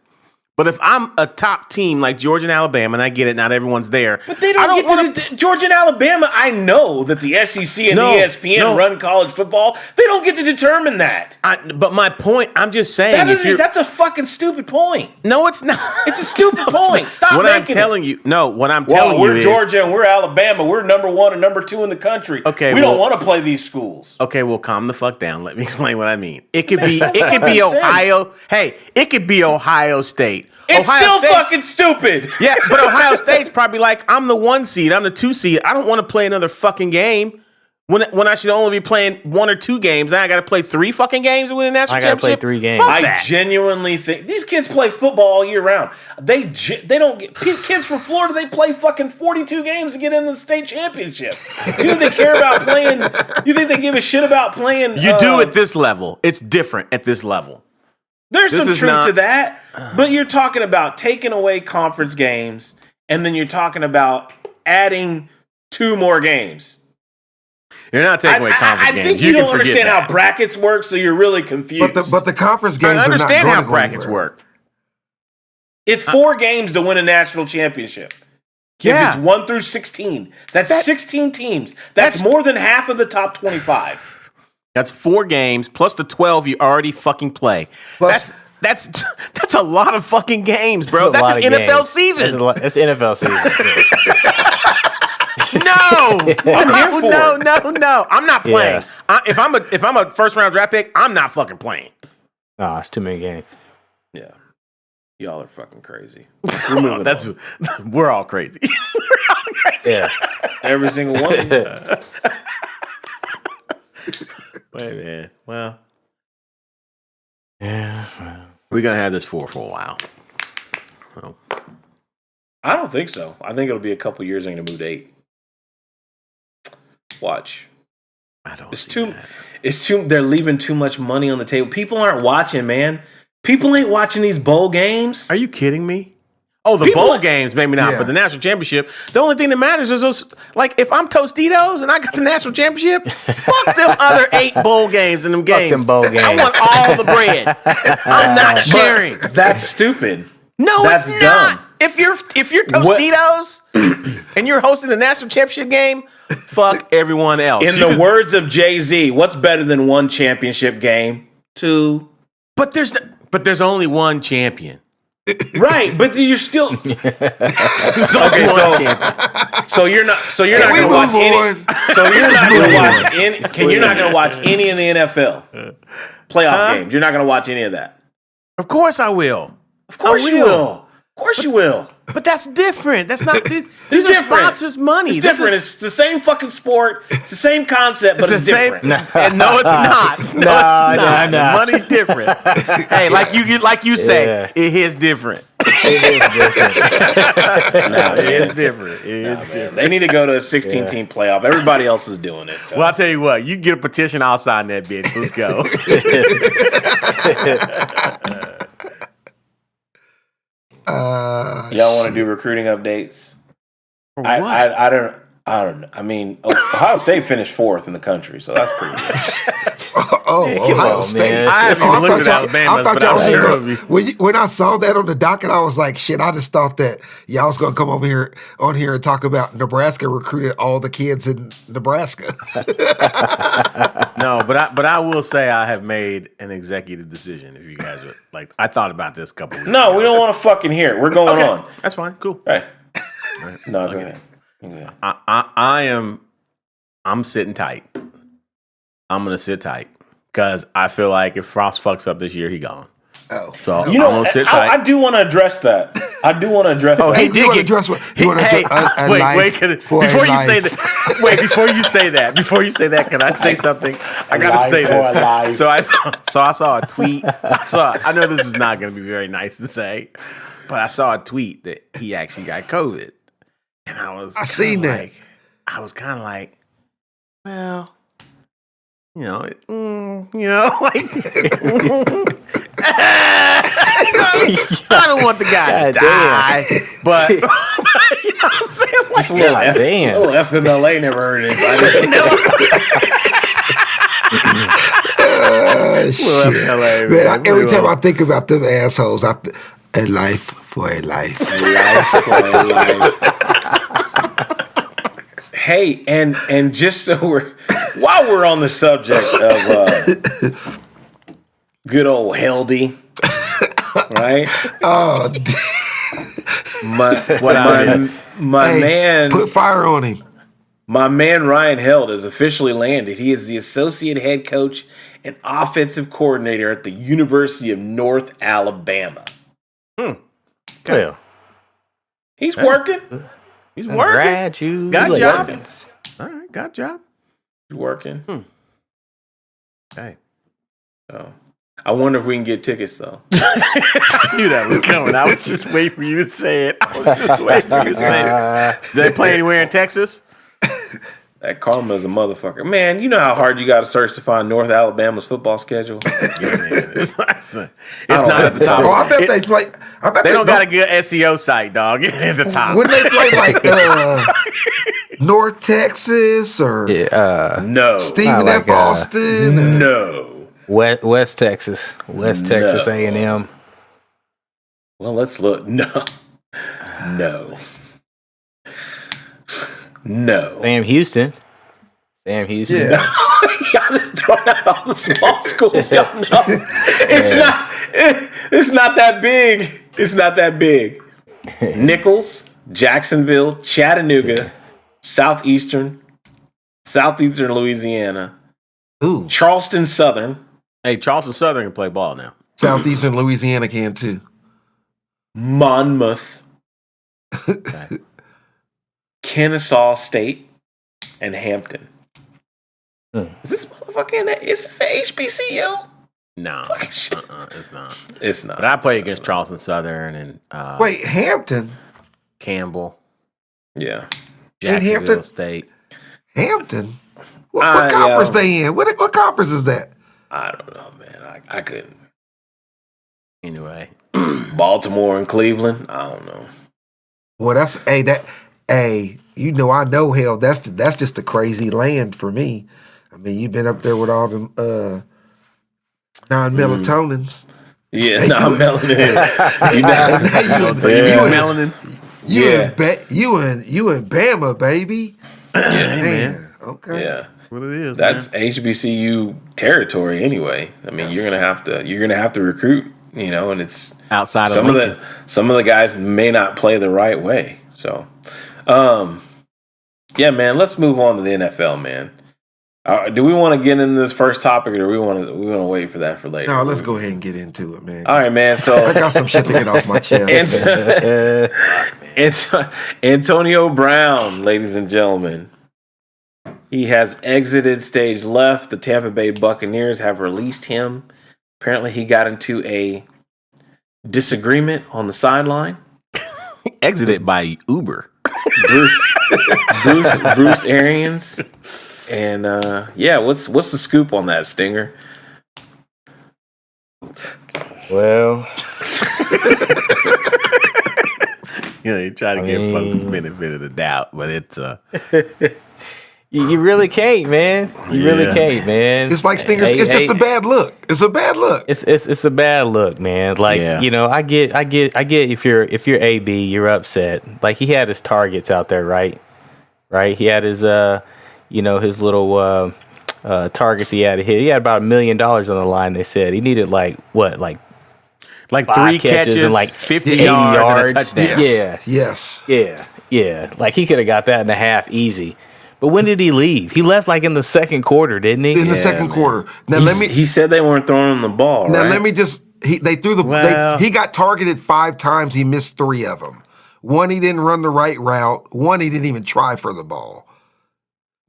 But if I'm a top team like Georgia and Alabama, and I get it, not everyone's there. But they don't get to Georgia and Alabama. I know that the SEC and the ESPN run college football. They don't get to determine that. But my point, I'm just saying, That's a fucking stupid point. no, it's not. It's a stupid point. Stop What I'm making telling it. you, no, what I'm Well, telling you we're is, Georgia and we're Alabama. We're number 1 and number 2 in the country. Okay, we don't well- want to play these schools. okay, well, calm the fuck down. Let me explain what I mean. It could be sense. Ohio. Hey, it could be Ohio State. It's Ohio still State's- fucking stupid. Yeah, but Ohio State's probably like, I'm the 1 seed, I'm the 2 seed. I don't want to play another fucking game when I should only be playing 1 or 2 games. Now I got to play 3 fucking games to win a national I gotta play championship. 3 games. Fuck I that. genuinely think these kids play football all year round. They don't get kids from Florida. They play fucking 42 games to get in the state championship. You think they care about playing? You think they give a shit about playing? You do at this level. It's different at this level. There's This some is truth not- to that, but you're talking about taking away conference games, and then you're talking about adding 2 more games. You're not taking away conference I games. think you can don't forget understand that. how brackets work, so you're really confused. But the conference games I understand are not how gonna go brackets anywhere. work. It's 4 games to win a national championship. Yeah. If it's 1 through 16. That's 16 teams. That's more than half of the top 25. That's 4 games plus the 12 you already fucking play. Plus- That's a lot of fucking games, bro. That's a That's lot an of NFL games. season. That's NFL season. No, I'm here for it. no. I'm not playing. Yeah. If I'm a first round draft pick, I'm not fucking playing. Oh, it's too many games. Yeah. Y'all are fucking crazy. We're all crazy. Yeah. Every single one of them. Wait, man. Well, Yeah. Well. we're gonna have this for a while. Well, I don't think so. I think it'll be a couple years and gonna move to 8. Watch. I don't. It's see too. that. It's too. They're leaving too much money on the table. People aren't watching, man. People ain't watching these bowl games. Are you kidding me? Oh, the People- bowl games, maybe not, Yeah. but the national championship. The only thing that matters is those. Like, if I'm Tostitos and I got the national championship, fuck them other 8 bowl games in them games. them bowl I games. want all the bread. I'm not sharing. That's stupid. No, That's it's dumb. not. If you're Tostitos and you're hosting the national championship game, fuck everyone else. In the words of Jay-Z, what's better than 1 championship game? 2. but there's only one champion. Right, but you're still. There's only one so- champion. So you're not. So you're not we going to watch move any. on? So you're Let's not going move to on. watch any. You're not going to watch any in the NFL playoff games. You're not going to watch any of that. Of course I will. Of course you will. Of course you will. But that's different. That's not. These It's are different. sponsors' money. It's This different. is- It's the same fucking sport. It's the same concept, but it's the same- different. And no, it's not. No, it's not. nah. Money's different. Hey, like you say, Yeah. it is different. It is different. It is different. It is different. They need to go to a 16-team playoff. Everybody else is doing it. So. Well, I'll tell you what. You get a petition, I'll sign that bitch. Let's go. Y'all want to do recruiting updates? I don't know. I mean, Ohio State finished 4th in the country, so that's pretty good. Ohio on, State. man. I haven't even looked at Alabama, but I'm sure it'll be. When I saw that on the docket, I was like, shit, I just thought that y'all was going to come over here and talk about Nebraska recruited all the kids in Nebraska. No, but I will say I have made an executive decision. If you guys would like, I thought about this a couple weeks No, ago. we don't want to fucking hear it. We're going on. That's fine. Cool. Right. No, go ahead. I'm sitting tight. I'm gonna sit tight because I feel like if Frost fucks up this year, he gone. Oh. So You I'm know, gonna sit tight. I do want to address that. I do want to address that. he You did want to get address what? You want to Hey, address a wait, life for before a you say life. that, wait, before you say that, can I say something? I gotta life say for a life. this. So I saw a tweet. I know this is not gonna be very nice to say, but I saw a tweet that he actually got COVID, and I seen that. I was kind of like, well, like. I don't want the guy to die, but you know what I'm saying? Like, Just a little F, damn. little FMLA never hurt anybody. Shit. FLA, Man, every time I think about them assholes, a life for a life. Hey, and just so while we're on the subject of good old Heldy, right? Oh, My man, put fire on him. my man Ryan Held has officially landed. He is the associate head coach and offensive coordinator at the University of North Alabama. Well, He's working. He's working. Got job. All right, got job. He's working. Hey. Oh. I wonder if we can get tickets though. I knew that was coming. I was just waiting for you to say it. Do they play anywhere in Texas? That karma is a motherfucker. Man, you know how hard you got to search to find North Alabama's football schedule? Yeah, man. It's not at the top. Oh, I bet they play. I bet They don't got a good SEO site, dog. At the top. Wouldn't they play like North Texas or No. Stephen Not like, F. Austin? No. West Texas, Texas A&M. Well, let's look. No. Sam Houston. Yeah. Y'all just throwing out all the small schools. Y'all know. It's not that big. It's not that big. Nichols, Jacksonville, Chattanooga, Southeastern Louisiana, Ooh, Charleston Southern, Hey, Charleston Southern can play ball now. Southeastern Louisiana can too. Monmouth, Kennesaw State, and Hampton. Is this motherfucker in that? Is this a HBCU? No, Shit. it's not. It's not. But I play against Charleston Southern and Wait, Hampton? Campbell, Yeah. Jacksonville Hampton? State. Hampton? What conference they in? What conference is that? I don't know, man. I couldn't. Anyway, Baltimore and Cleveland. I don't know. Well, that's I know hell. That's just a crazy land for me. I mean, you've been up there with all them non-melatonins. Yeah, no, melanin. You melanin. You in Bama, baby. Yeah, Man, okay. yeah. What it is? That's HBCU territory anyway. I mean, you're gonna have to recruit, and it's outside of some Lincoln. of the guys may not play the right way. So, yeah, man. Let's move on to the NFL, man. Do we want to get into this first topic, or do we want to wait for that for later? No, let's go ahead and get into it, man. All right, man. So I got some shit to get off my chest. It's Antonio Brown, ladies and gentlemen. He has exited stage left. The Tampa Bay Buccaneers have released him. Apparently, he got into a disagreement on the sideline. Exited by Uber. Bruce Arians. And what's the scoop on that, Stinger? Well, You try to give folks the benefit of the doubt, but it's You really can't, man. You really can't, man. It's like stingers. It's just a bad look. It's a bad look. It's a bad look, man. Like I get if you're AB, you're upset. Like he had his targets out there, right? He had his his little targets he had to hit. He had about $1 million on the line. They said he needed like 3 catches catches, and 50 yards, and a touchdown. Yeah. Like he could have got that in a half easy. But when did he leave? He left like in the second quarter, didn't he? In the second quarter. Now He said they weren't throwing him the ball. Now right? let me just. They threw the. He got targeted 5 times. He missed 3 of them. One, he didn't run the right route. One, he didn't even try for the ball.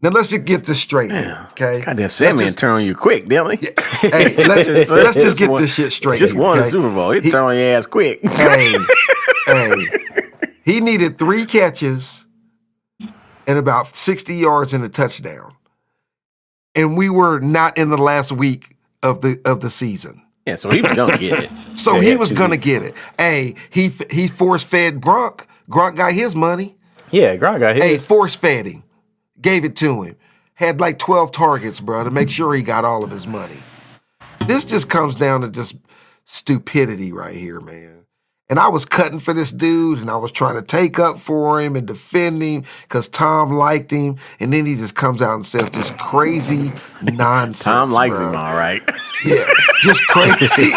Now let's just get this straight here, okay? Goddamn, Sandman turn on you quick, didn't he? Hey, let's just get this shit straight. Just here, won okay? a Super Bowl. He turn on your ass quick. Hey, he needed 3 catches and about 60 yards and a touchdown, and we were not in the last week of the season. Yeah, so he was gonna get it. So he was gonna get it. Hey, he force fed Gronk. Gronk got his money. Yeah, Gronk got his. Hey, force fed him. Gave it to him. Had like 12 targets, bro, to make sure he got all of his money. This just comes down to just stupidity right here, man. And I was cutting for this dude, and I was trying to take up for him and defend him because Tom liked him. And then he just comes out and says this crazy nonsense. Tom likes bro. him, all right. Yeah, just crazy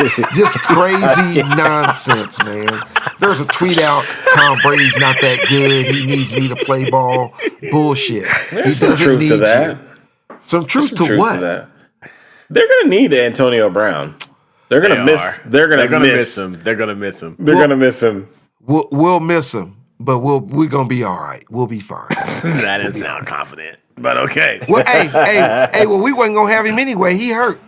nonsense, man. There's a tweet out, Tom Brady's not that good. He needs me to play ball. Bullshit. There's He doesn't need to that. you. Some truth to what? That. They're gonna need Antonio Brown. They're gonna miss. They're gonna miss him. They're gonna miss him. They're gonna miss him. We'll miss him, but we're gonna be all right. We'll be fine. That didn't sound confident, but okay. Well, hey. Well, we wasn't gonna have him anyway. He hurt.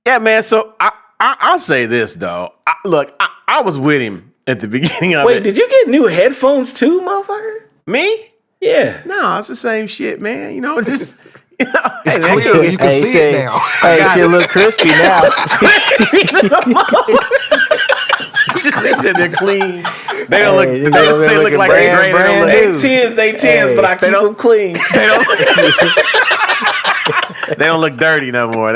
Yeah, man. So I'll say this though. I was with him at the beginning of it. Wait, did you get new headphones too, motherfucker? Me? Yeah. No, it's the same shit, man. You know, it's just. It's clear. You can see it now. Hey, shit look crispy now. They said they're clean. They don't look. Hey, They look like they brand graded new. on They tens, but I keep them clean. They don't look dirty no more.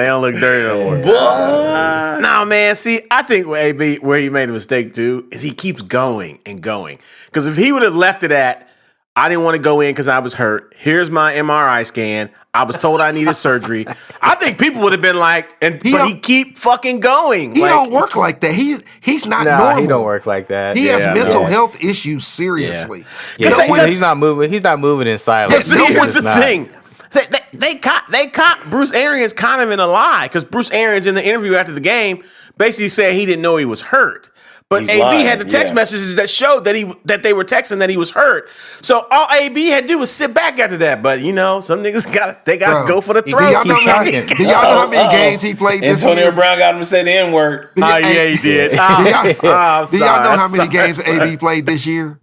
No, man. See, I think where he made a mistake too is he keeps going and going. Because if he would have left it at, I didn't want to go in because I was hurt. Here's my MRI scan. I was told I needed surgery. I think people would have been like, but he keep fucking going. He don't work like that. He's not normal. He don't work like that. He has mental health issues seriously. Yeah, he's not moving. He's not moving in silence. Here's the thing. They caught Bruce Arians kind of in a lie because Bruce Arians in the interview after the game basically said he didn't know he was hurt. But He's AB lying, had the text messages that showed that they were texting that he was hurt. So all AB had to do was sit back after that. But you know, some niggas got to go for the throat. Do y'all know how many games he played this year? Antonio Brown got him to say the N-word. Oh yeah, he did. Do y'all know how many games AB played this year?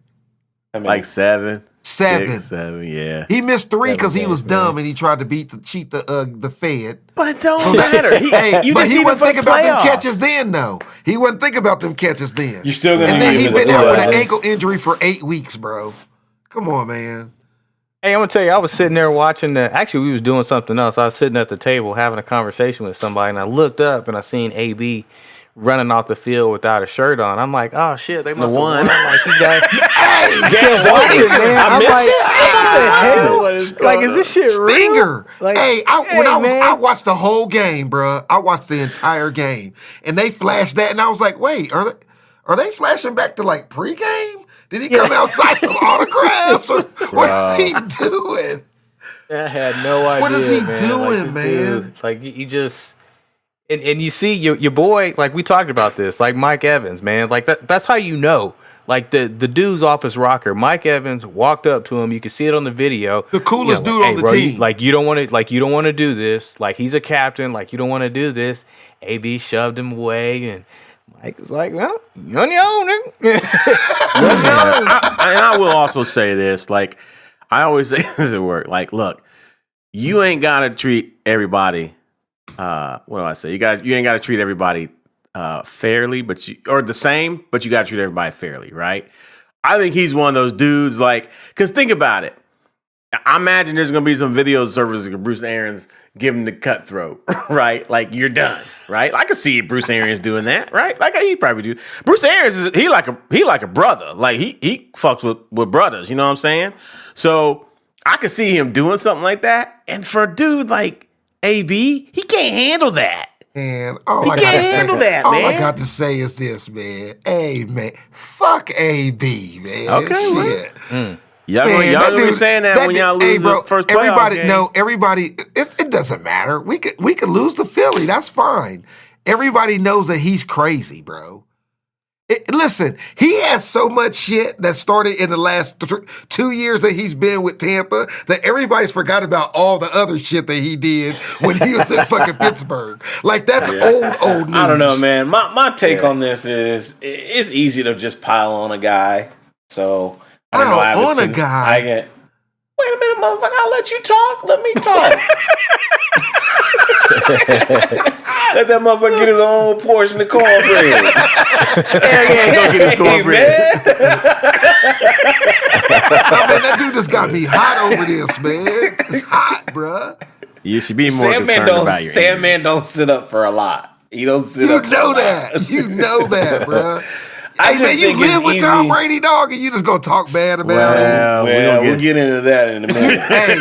Like 7. 7. 6, 7, yeah. He missed 3 because he was dumb and he tried to cheat the Fed. But it don't matter. But he wasn't thinking about them catches then, though. He wasn't thinking about them catches then. You're still gonna. And then he been out with an ankle injury for 8 weeks, bro. Come on, man. Hey, I'm gonna tell you, I was sitting there watching actually, we was doing something else. I was sitting at the table having a conversation with somebody, and I looked up and I seen AB running off the field without a shirt on. I'm like, oh shit, they must have won. I'm like, you guys, can't watch it, man. I'm like, what the hell? Like, is this shit Stinger. real? Like, I watched the whole game, bro. I watched the entire game, and they flashed that, and I was like, wait, are they flashing back to like pregame? Did he come outside some autographs, or what is he doing? I had no idea. What is he man. doing, man? It's like you just. And you see your boy, like we talked about this, like Mike Evans, man, like that's how you know. Like the dude's office rocker, Mike Evans walked up to him. You can see it on the video. The coolest dude on the team. You don't want to do this. Like he's a captain. Like you don't want to do this. AB shoved him away, and Mike was like, "Well, you're on your own." And I will also say this, like I always say this at work. Like, look, you ain't gotta treat everybody. What do I say? You ain't gotta treat everybody fairly, or the same, but you gotta treat everybody fairly, right? I think he's one of those dudes, like, because think about it. I imagine there's gonna be some video services of Bruce Arians giving the cutthroat, right? Like you're done, right? I can see Bruce Arians doing that, right? Like he probably do. Bruce Arians is he like a brother, like he fucks with brothers, you know what I'm saying? So I could see him doing something like that. And for a dude like AB, he can't handle that. And He can't handle that, all man. I got to say is this, man. Hey, man, fuck AB, man. Okay, shit. Y'all Man, gonna be saying that when y'all lose the first playoff game. Everybody, it doesn't matter. We could lose to Philly. That's fine. Everybody knows that he's crazy, bro. Listen, he has so much shit that started in the last 2 years that he's been with Tampa that everybody's forgot about all the other shit that he did when he was in fucking Pittsburgh. Like, that's old news. I don't know, man. My take on this is it's easy to just pile on a guy. So I don't know. On a guy. Wait a minute, motherfucker. I'll let you talk. Let me talk. Let that motherfucker get his own portion of cornbread. Hell yeah, go get his cornbread. I mean, that dude just got me hot over this, man. It's hot, bruh. You should be more concerned about your Sandman don't sit up for a lot. He don't sit up. You know that. You know that, bruh. I Hey, man, you live with Tom Brady, dog, and you just gonna talk bad about him? Well, we'll get into that in a minute. hey,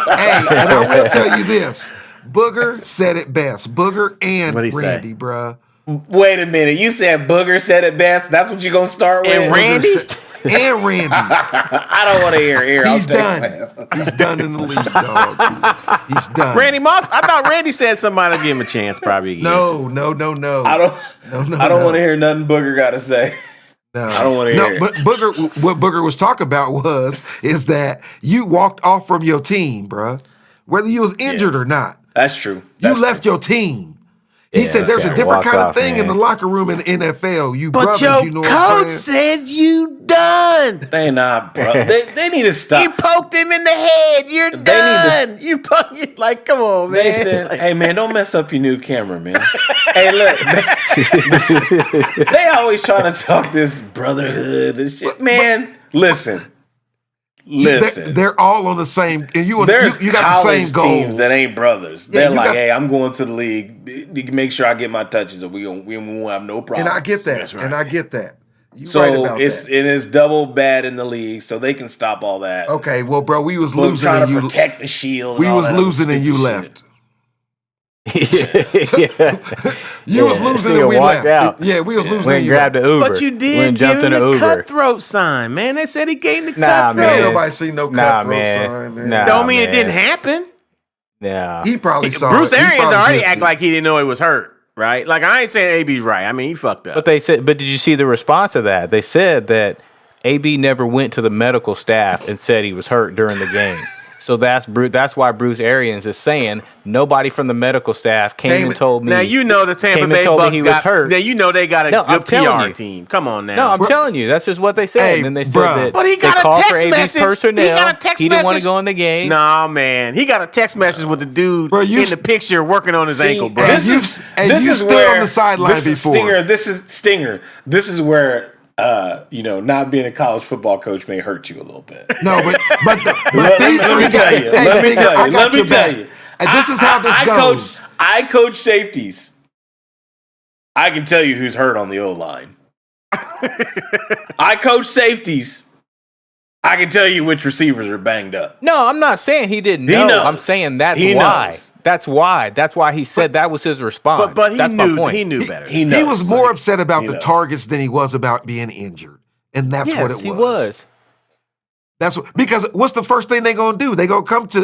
and I will tell you this. Booger said it best. Booger and What'd he say? Randy, bruh. Wait a minute. You said Booger said it best. That's what you're gonna start with. And Randy? And Randy. I don't want to hear. Here, He's done. He's done in the league, dog. He's done. Randy Moss? I thought Randy said somebody to give him a chance probably again. No. I don't want to hear nothing Booger got to say. No, I don't want to hear. But what Booger was talking about is that you walked off from your team, bruh. Whether you was injured or not. That's true. You left your team. He said there's a different kind of thing in the locker room in the NFL. You brothers, you know what I'm saying? said you done. They not, bro. They need to stop. You poked him in the head. You're done. You poked like, come on, man. They said, "Hey, man, don't mess up your new camera, man." Hey, look, they always trying to talk this brotherhood and shit. Man, listen. They're all on the same. And you got the same goal. Teams that ain't brothers. Yeah, They're like, hey, I'm going to the league. You can make sure I get my touches, or we won't have no problem. And I get that. That's right. And I get that. You So right about it's that. it is double bad in the league, so they can stop all that. Okay, well, bro, we was But losing trying and to you protect the shield. we and all was that losing other and you stupid left. Yeah. You was losing and we walked left. out. Yeah, we was losing Went and you grabbed left. the Uber. But you Went did and give jumped him in the the Uber. cutthroat sign, man. They said he gave the Nah, cutthroat. man. Ain't nobody seen no Nah, cutthroat man. sign, man. Nah. Don't mean it man. didn't happen. Yeah. He probably saw Bruce it. He Arians probably already did act see like it. he didn't know he was hurt, right? Like I ain't saying AB's right. I mean, he fucked up. But they said, but did you see the response to that? They said that AB never went to the medical staff and said he was hurt during the game. So that's why Bruce Arians is saying nobody from the medical staff came and told me. Now you know the Tampa came Bay and told me Bucks he was hurt. Now you know they got a No, I'm good telling PR you. team. Come on now. No, I'm telling you, that's just what they said. Hey, and then they said bruh. that But he got they a called text for AB's message. personnel. He got a text He didn't want to message. go in the game. Nah, man. He got a text message with the dude Bro, you in the picture working on his ankle, bro. This you- is and this you is stood where on the sideline this is before. Stinger. This is Stinger. This is where not being a college football coach may hurt you a little bit. No, but Let these me three tell guys. you. Hey, Let me Stinger, tell I you. got Let me your tell back. you. And this is how this goes. I coach safeties. I can tell you who's hurt on the O line. I coach safeties. I can tell you which receivers are banged up. No, I'm not saying he didn't He know. knows. I'm saying that's He why. knows. That's why. That's why he said that was his response. But he that's my knew point. he knew better. He knows. He was more upset about he the knows. targets than he was about being injured, and that's Yes, what it was. he was. That's because what's the first thing they're gonna do? They're gonna come to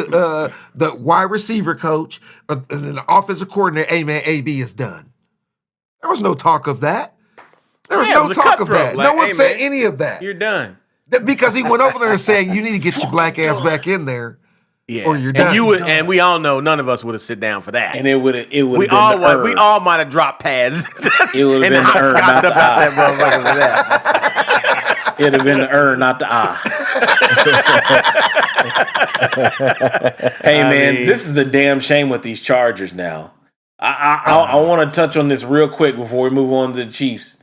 the wide receiver coach and then the offensive coordinator. Hey man, AB is done. There was no talk of that. There was Yeah, it no was a talk of cutthroat. that. Like, no one hey, said man, any of that. You're done. Because he went over there and said, "You need to get your black ass back in there, Yeah. or you're done." And you would, and we all know none of us would have sit down for that. And it would we have all been the we herb. all might have dropped pads. It would have and been the herb, hopscotched not the up out that eye. motherfucker for that. It'd have been the not the eye. Hey man, mean- this is the damn shame with these Chargers now. I want to touch on this real quick before we move on to the Chiefs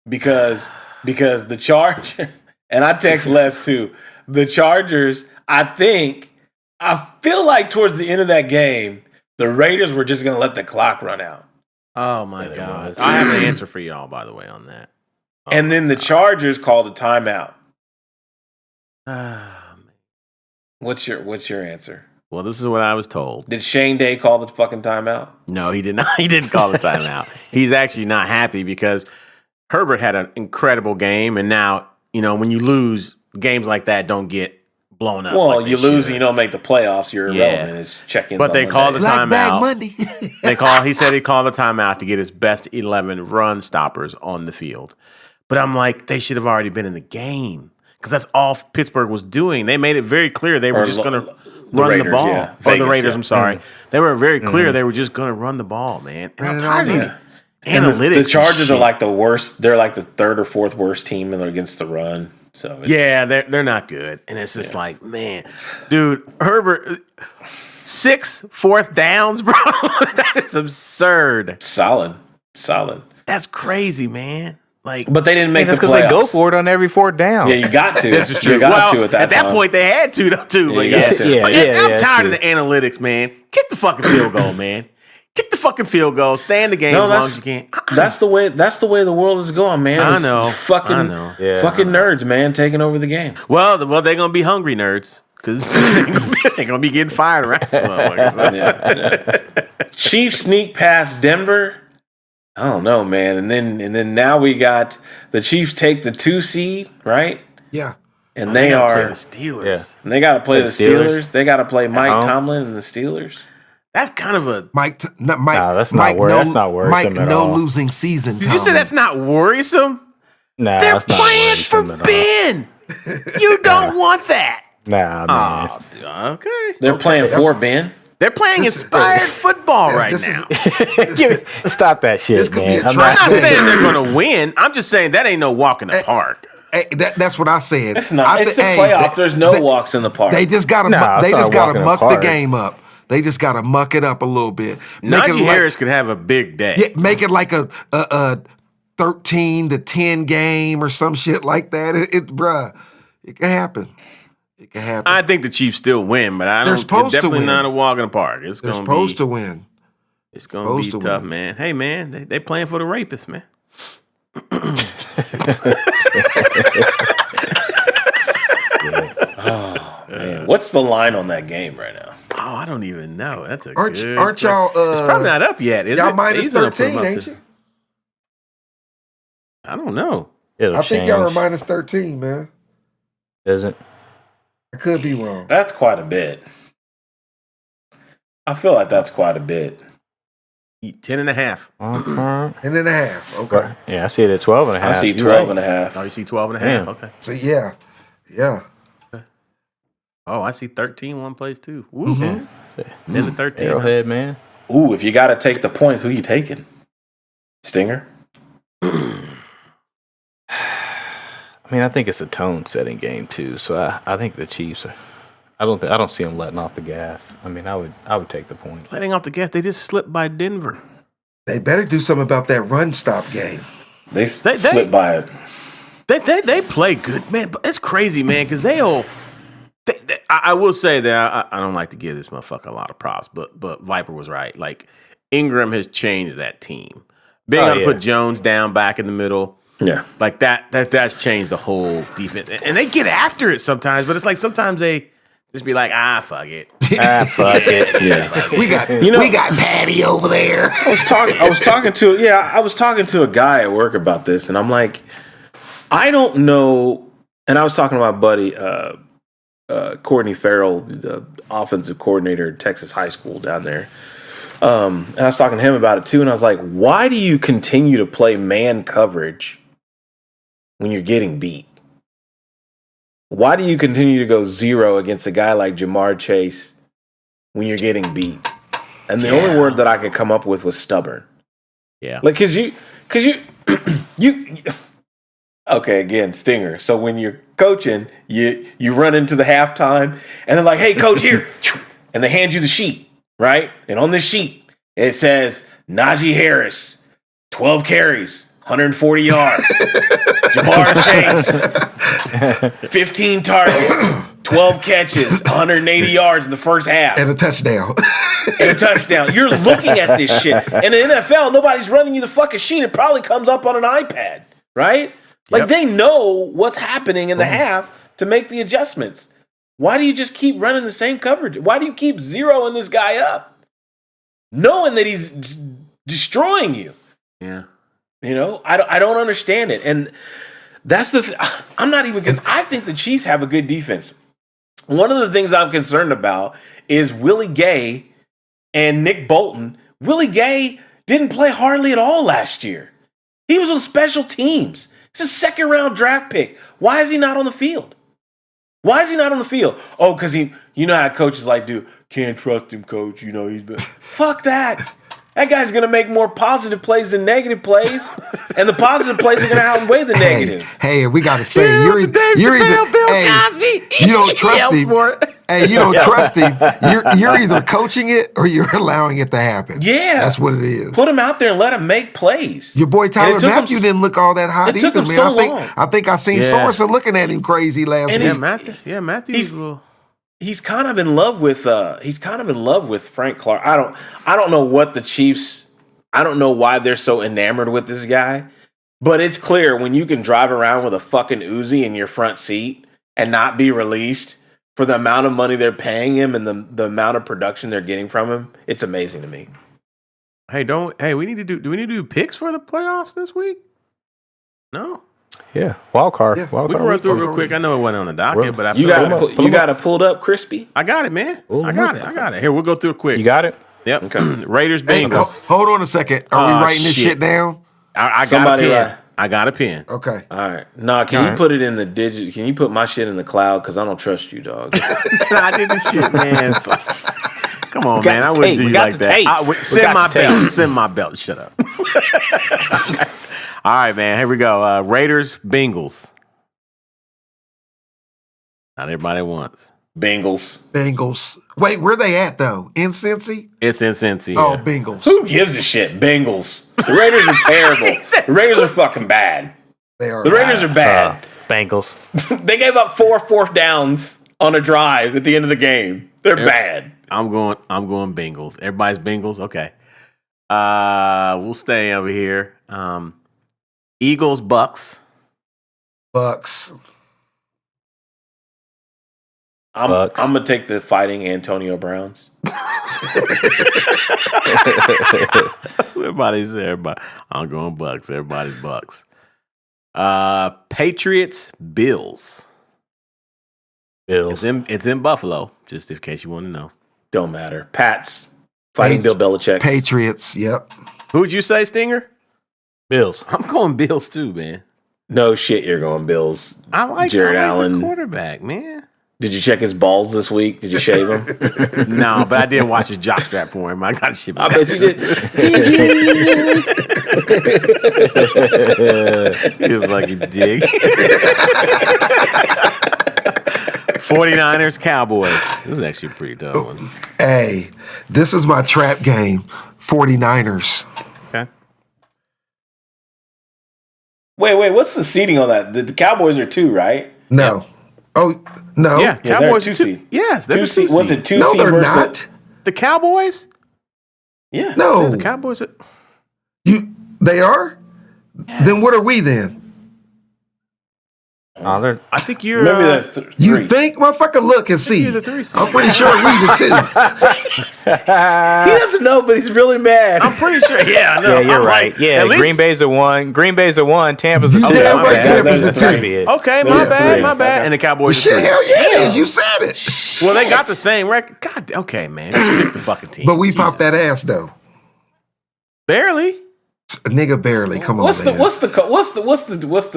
because the Chargers and I text Les too. the Chargers, I feel like towards the end of that game, the Raiders were just going to let the clock run out. Oh, my God. I have an answer for y'all, by the way, on that. Oh, and then the Chargers called a timeout. What's your answer? Well, this is what I was told. Did Shane Day call the fucking timeout? No, he did not. He didn't call the timeout. He's actually not happy because Herbert had an incredible game, and now, when you lose, games like that don't get blown up. Well, like you lose should. and you don't make the playoffs, you're irrelevant. It's check-ins. But they called the Black bag timeout. Monday. He said he called the timeout to get his best 11 run stoppers on the field. But I'm like, they should have already been in the game because that's all Pittsburgh was doing. They made it very clear they were just going to run Raiders, the ball. yeah. For the Vegas, Raiders, yeah. I'm sorry. They were very clear they were just going to run the ball, man. And I'm tired of these analytics. The Chargers and are like the worst. They're like the third or fourth worst team against the run. So they're not good. And it's just like, man, dude, Herbert, 6 fourth downs, bro. That is absurd. Solid. That's crazy, man. Like, But they didn't make That's the because playoffs. they go for it on every fourth down. Yeah, you got to. this is true. You got to at that time. point, they had to, though, too. But you got to. Yeah, But yeah, I'm tired true. of the analytics, man. Kick the fucking field goal, man. Kick the fucking field goal. Stay in the game as long as you can. That's the way the world is going, man. I It's know. Fucking, I know. Yeah. fucking nerds, man, taking over the game. Well, they're going to be hungry nerds because they're going to be getting fired around some motherfuckers. So. Yeah. Chiefs sneak past Denver. I don't know, man. And then now we got the Chiefs take the 2 seed, right? Yeah. And they gotta play are the Steelers. Yeah. and they got to play the Steelers. Steelers. They got to play Mike home. Tomlin and the Steelers. That's kind of a. Mike, Nah, that's not that's not worrisome Mike, at no all. losing season. Did you say that's not worrisome? Nah, They're that's not playing for worrisome at all. Ben. You don't want that. Nah, man. Oh, dude, okay. They're playing for Ben. They're playing This is- inspired football right this now. Stop that shit, This could be man. a I'm not trap. saying they're going to win. I'm just saying that ain't no walk in the park. Hey, that's what I said. It's not. I It's the hey, playoffs. they- There's no they- walks in the park. They just got to. Nah, it's they not just got walking to muck the apart. game up. They just got to muck it up a little bit. Make it Najee like- Harris could have a big day. Yeah, make it like a 13-10 game or some shit like that. Bruh, it can happen. It can happen. I think the Chiefs still win, but I don't. They're It's supposed to definitely win. not a walk in the park. It's They're going supposed to to win. It's going to be supposed to tough, win. man. Hey, man, they playing for the rapists, man. Man, what's the line on that game right now? Oh, I don't even know. That's a Aren't good y'all? it's probably not up yet, is y'all it? minus He's gonna put 'em 13, up ain't to- you? I don't know. It'll I think y'all are change. minus 13, man. Isn't? I could be wrong. That's quite a bit. I feel like that's quite a bit. 10.5. 10.5. Okay. Yeah, I see it at 12 and a I half. see You're 12 right. and a half. Oh, you see 12.5. Damn. Okay. So yeah. Oh, I see 13 one place too. Woo. Then the 13. Arrowhead, man. Ooh, if you got to take the points, who you taking? Stinger? I mean, I think it's a tone-setting game too. So I think the Chiefs. I don't see them letting off the gas. I mean, I would take the points. Letting off the gas, they just slipped by Denver. They better do something about that run stop game. They slipped by it. They play good, man. But it's crazy, man, because I will say that I don't like to give this motherfucker a lot of props, but Viper was right. Like Ingram has changed that team. Being able to put Jones down back in the middle. Yeah. Like that's changed the whole defense. And they get after it sometimes, but it's like sometimes they just be like, fuck it. Fuck it. Yeah. We got Patty over there. I was talking to a guy at work about this, and I'm like, I don't know. And I was talking to my buddy, Courtney Farrell, the offensive coordinator at Texas High School down there. And I was talking to him about it too, and I was like, why do you continue to play man coverage when you're getting beat? Why do you continue to go zero against a guy like Jamar Chase when you're getting beat? And the only word that I could come up with was stubborn. Yeah. Like, cause you, okay, again, Stinger. So when you're coaching, you run into the halftime and they're like, hey, coach, here. And they hand you the sheet, right? And on this sheet, it says Najee Harris, 12 carries, 140 yards. Jamar Chase, 15 targets, 12 catches, 180 yards in the first half. And a touchdown. You're looking at this shit. In the NFL, nobody's running you the fucking sheet. It probably comes up on an iPad, right? Like, they know what's happening in the half to make the adjustments. Why do you just keep running the same coverage? Why do you keep zeroing this guy up? Knowing that he's destroying you. Yeah. You know, I don't understand it. And that's I'm not even, because I think the Chiefs have a good defense. One of the things I'm concerned about is Willie Gay and Nick Bolton. Willie Gay didn't play hardly at all last year. He was on special teams. It's a second-round draft pick. Why is he not on the field? Oh, because you know how coaches like do. Can't trust him, coach. You know, he's been. Fuck that. That guy's going to make more positive plays than negative plays. And the positive plays are going to outweigh the negative. Hey, we got to say, you're either you don't trust him. Hey, you don't trust him. You're either coaching it or you're allowing it to happen. Yeah. That's what it is. Put him out there and let him make plays. Your boy Tyler Matthew didn't look all that hot either, man. I think I seen Sorensen looking at him crazy last week. Matthew's he's kind of in love with Frank Clark. I don't know what the Chiefs. I don't know why they're so enamored with this guy, but it's clear when you can drive around with a fucking Uzi in your front seat and not be released for the amount of money they're paying him and the amount of production they're getting from him. It's amazing to me. Do we need to do picks for the playoffs this week? No. Yeah, wild card. We can run through it real quick. I know it wasn't on the docket, but you got it pulled up, Crispy. I got it, man. I got it. Here, we'll go through it quick. You got it? Yep. Okay. Raiders, Bengals. Hold on a second. Are we writing this shit down? I got a pen. I got a pen. Okay. All right. Nah, can you put it in the digit? Can you put my shit in the cloud? Because I don't trust you, dog. I did this shit, man. Come on, man. I wouldn't do you like that. Send my belt. Shut up. All right, man. Here we go. Raiders, Bengals. Not everybody at once. Bengals. Wait, where they at though? In Cincy? It's in Cincy. Oh, yeah. Bengals. Who gives a shit? Bengals. The Raiders are terrible. The Raiders are fucking bad. They are. The Raiders are bad. Bengals. They gave up 4 fourth downs on a drive at the end of the game. They're bad. I'm going Bengals. Everybody's Bengals. Okay. We'll stay over here. Eagles, Bucks. I'm gonna take the fighting Antonio Browns. Everybody's there, but I'm going Bucks. Everybody's Bucks. Patriots, Bills. It's in Buffalo, just in case you want to know. Don't matter. Pats fighting Bill Belichick. Patriots. Yep. Who would you say, Stinger? Bills. I'm going Bills too, man. No shit, you're going Bills. I like Jared Allen, the quarterback, man. Did you check his balls this week? Did you shave him? No, but I did watch his jockstrap for him. I got to ship it. I bet you did. He was like a dig. 49ers, Cowboys. This is actually a pretty tough one. Hey, this is my trap game. 49ers. Okay. Wait, what's the seating on that? The Cowboys are 2, right? No. Yep. Oh, no. Yeah, Cowboys they're 2 seed. Yes, they're 2 seed. seed. What's it, 2 No, seed they're versus not. The Cowboys? Yeah. No. Yeah, the Cowboys are... They are? Yes. Then what are we then? I think you're... Maybe they're 3. You think, motherfucker? Look and see. you're the 3 seed. I'm pretty sure we the 2. He doesn't know, but he's really mad. I'm pretty sure. Yeah, I know. Yeah, you're I'm right. like, Yeah, at least- Green Bay's a 1. Tampa's a 2. You damn My right bad. Tampa's a That's 2. gotta be it. Okay, Yeah, my 3. bad. And the Cowboys are Shit, 3. hell yeah, it is. You said it. Well, they got the same record. God, okay, man. Just pick the fucking team. But we Jesus. popped that ass though. Barely. Nigga, barely. Come on, What's the man.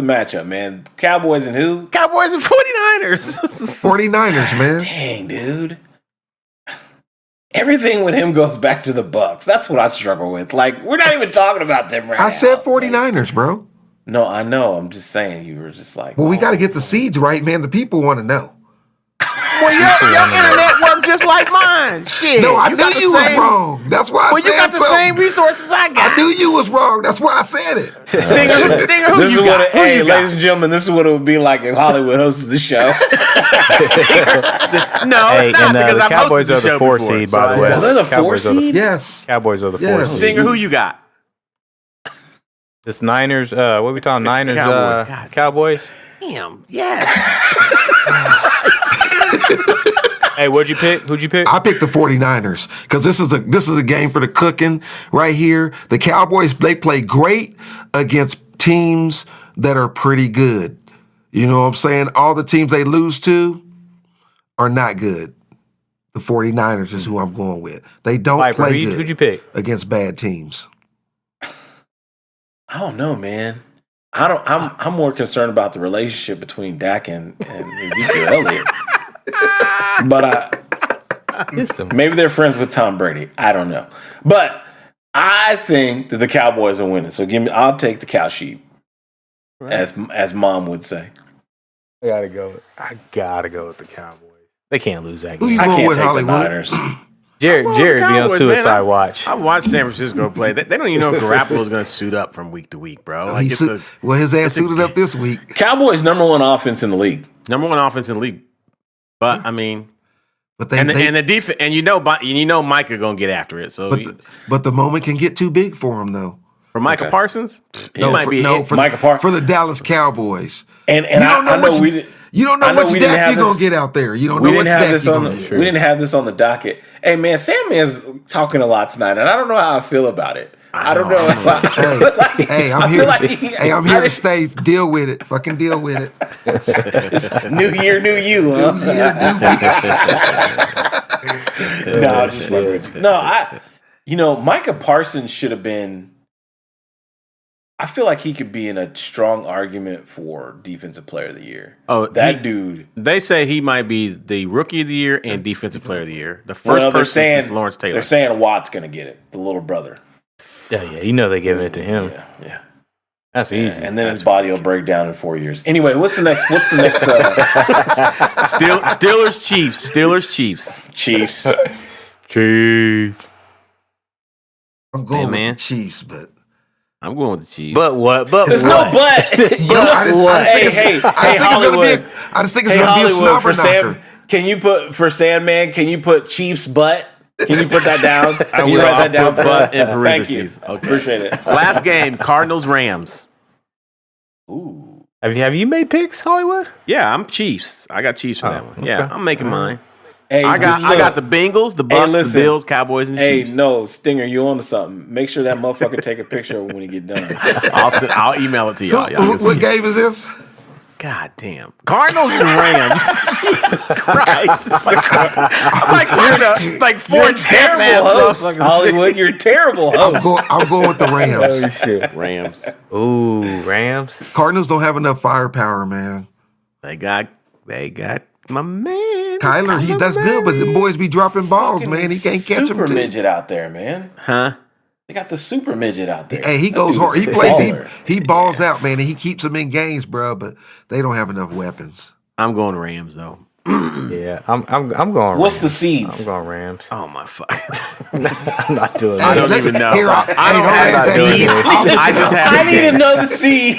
matchup, man? Cowboys and who? Cowboys and 49ers. 49ers, man. Dang, dude. Everything with him goes back to the Bucks. That's what I struggle with. Like, we're not even talking about them right now. I said 49ers, bro. No, I know. I'm just saying you were just like, Well, we got to get the seeds right, man. The people want to know. Well, your internet worked just like mine. Shit. No, I knew you was wrong. That's why I Well, said you got the something. same resources I got. I knew you was wrong. That's why I said it. Stinger, who This is you what got? hey, ladies and gentlemen, this is what it would be like if Hollywood hosted the show. No, Hey, it's not and because the I've Cowboys hosted the are the show 4 before, seed, so by the way. Well, they're the 4 Cowboys are the- seed? Yes. Cowboys are the 4 Yes. seed. Stinger, who you got? This Niners, what are we talking? Niners, Cowboys, God. Cowboys. Damn, yeah. Hey, what'd you pick? Who'd you pick? I picked the 49ers because this is a game for the cooking right here. The Cowboys, they play great against teams that are pretty good. You know what I'm saying? All the teams they lose to are not good. The 49ers is who I'm going with. They don't Piper, play who'd good you pick? against bad teams. I don't know, man. I'm more concerned about the relationship between Dak and Ezekiel Elliott. But maybe they're friends with Tom Brady. I don't know. But I think that the Cowboys are winning. So I'll take the cow sheep. Right. As Mom would say. I gotta go with the Cowboys. They can't lose that Who game. you I going can't with, take Hollywood? the Niners. Jared be on Cowboys, suicide man. watch. I watched San Francisco play. They don't even know if Garoppolo's going to suit up from week to week, bro. Like, His ass suited up this week. Cowboys number 1 offense in the league. number 1 offense in the league. But I mean, But the defense, and you know Micah going to get after it. So, but the moment can get too big for him, though. for Micah Parsons, No, might be it. for Micah Parsons. for the Dallas Cowboys. And You don't know which we didn't Dak have you're gonna this- get out there. You don't We know which didn't have Dak this you're on gonna the, get. we didn't have this on the docket. Hey man, Sandman's talking a lot tonight, and I don't know how I feel about it. I don't know. Hey, I'm here. I'm here to stay. Deal with it. Fucking deal with it. New year, new you, huh? No, I'm just fucking with you. No, Micah Parsons should have been. I feel like he could be in a strong argument for Defensive Player of the Year. Oh, dude. They say he might be the Rookie of the Year and Defensive Player of the Year. The first person since Lawrence Taylor. They're saying Watt's going to get it, the little brother. Yeah, you know they're giving it to him. Yeah. That's easy. And then his body will break down in 4 years. Anyway, what's the next? Steelers Chiefs. Chiefs. Chiefs. I'm going with man. the Chiefs, but I'm going with the Chiefs. But what? But There's what? no but. I just think Hollywood. it's gonna be a snobber for Sam. knocker. Can you put for Sandman? Can you put Chiefs butt? Can you put that down? Can you write that down? But in Thank you. parentheses. Okay. Appreciate it. Last game, Cardinals Rams. Ooh. Have you made picks, Hollywood? Yeah, I'm Chiefs. I got Chiefs for that one. Yeah, I'm making mine. Hey, I got the Bengals, the Bucks, listen. the Bills, Cowboys, and Hey, Chiefs. no, Stinger, you on to something. Make sure that motherfucker take a picture of it when he get done. I'll email it to y'all. Y'all can see What it. game is this? God damn. Cardinals and Rams. Jesus Christ. I'm like talking to like four Terrible host, Hollywood. You're a terrible host. I'm going with the Rams. Shit. Rams. Ooh, Rams. Cardinals don't have enough firepower, man. They got my man. Kyler, that's good, but the boys be dropping balls, man. He can't catch them Super too. midget out there, man. Huh? They got the super midget out there. Hey, he That goes dude's hard. He a plays. baller. He balls out, man, and he keeps them in games, bro. But they don't have enough weapons. I'm going Rams though. Yeah, I'm going. What's the Rams. seeds? I'm going Rams. Oh my fuck. I'm not doing I that. don't even know. Here, I don't have ask the him. seeds. I just have I the need to game. know the seed.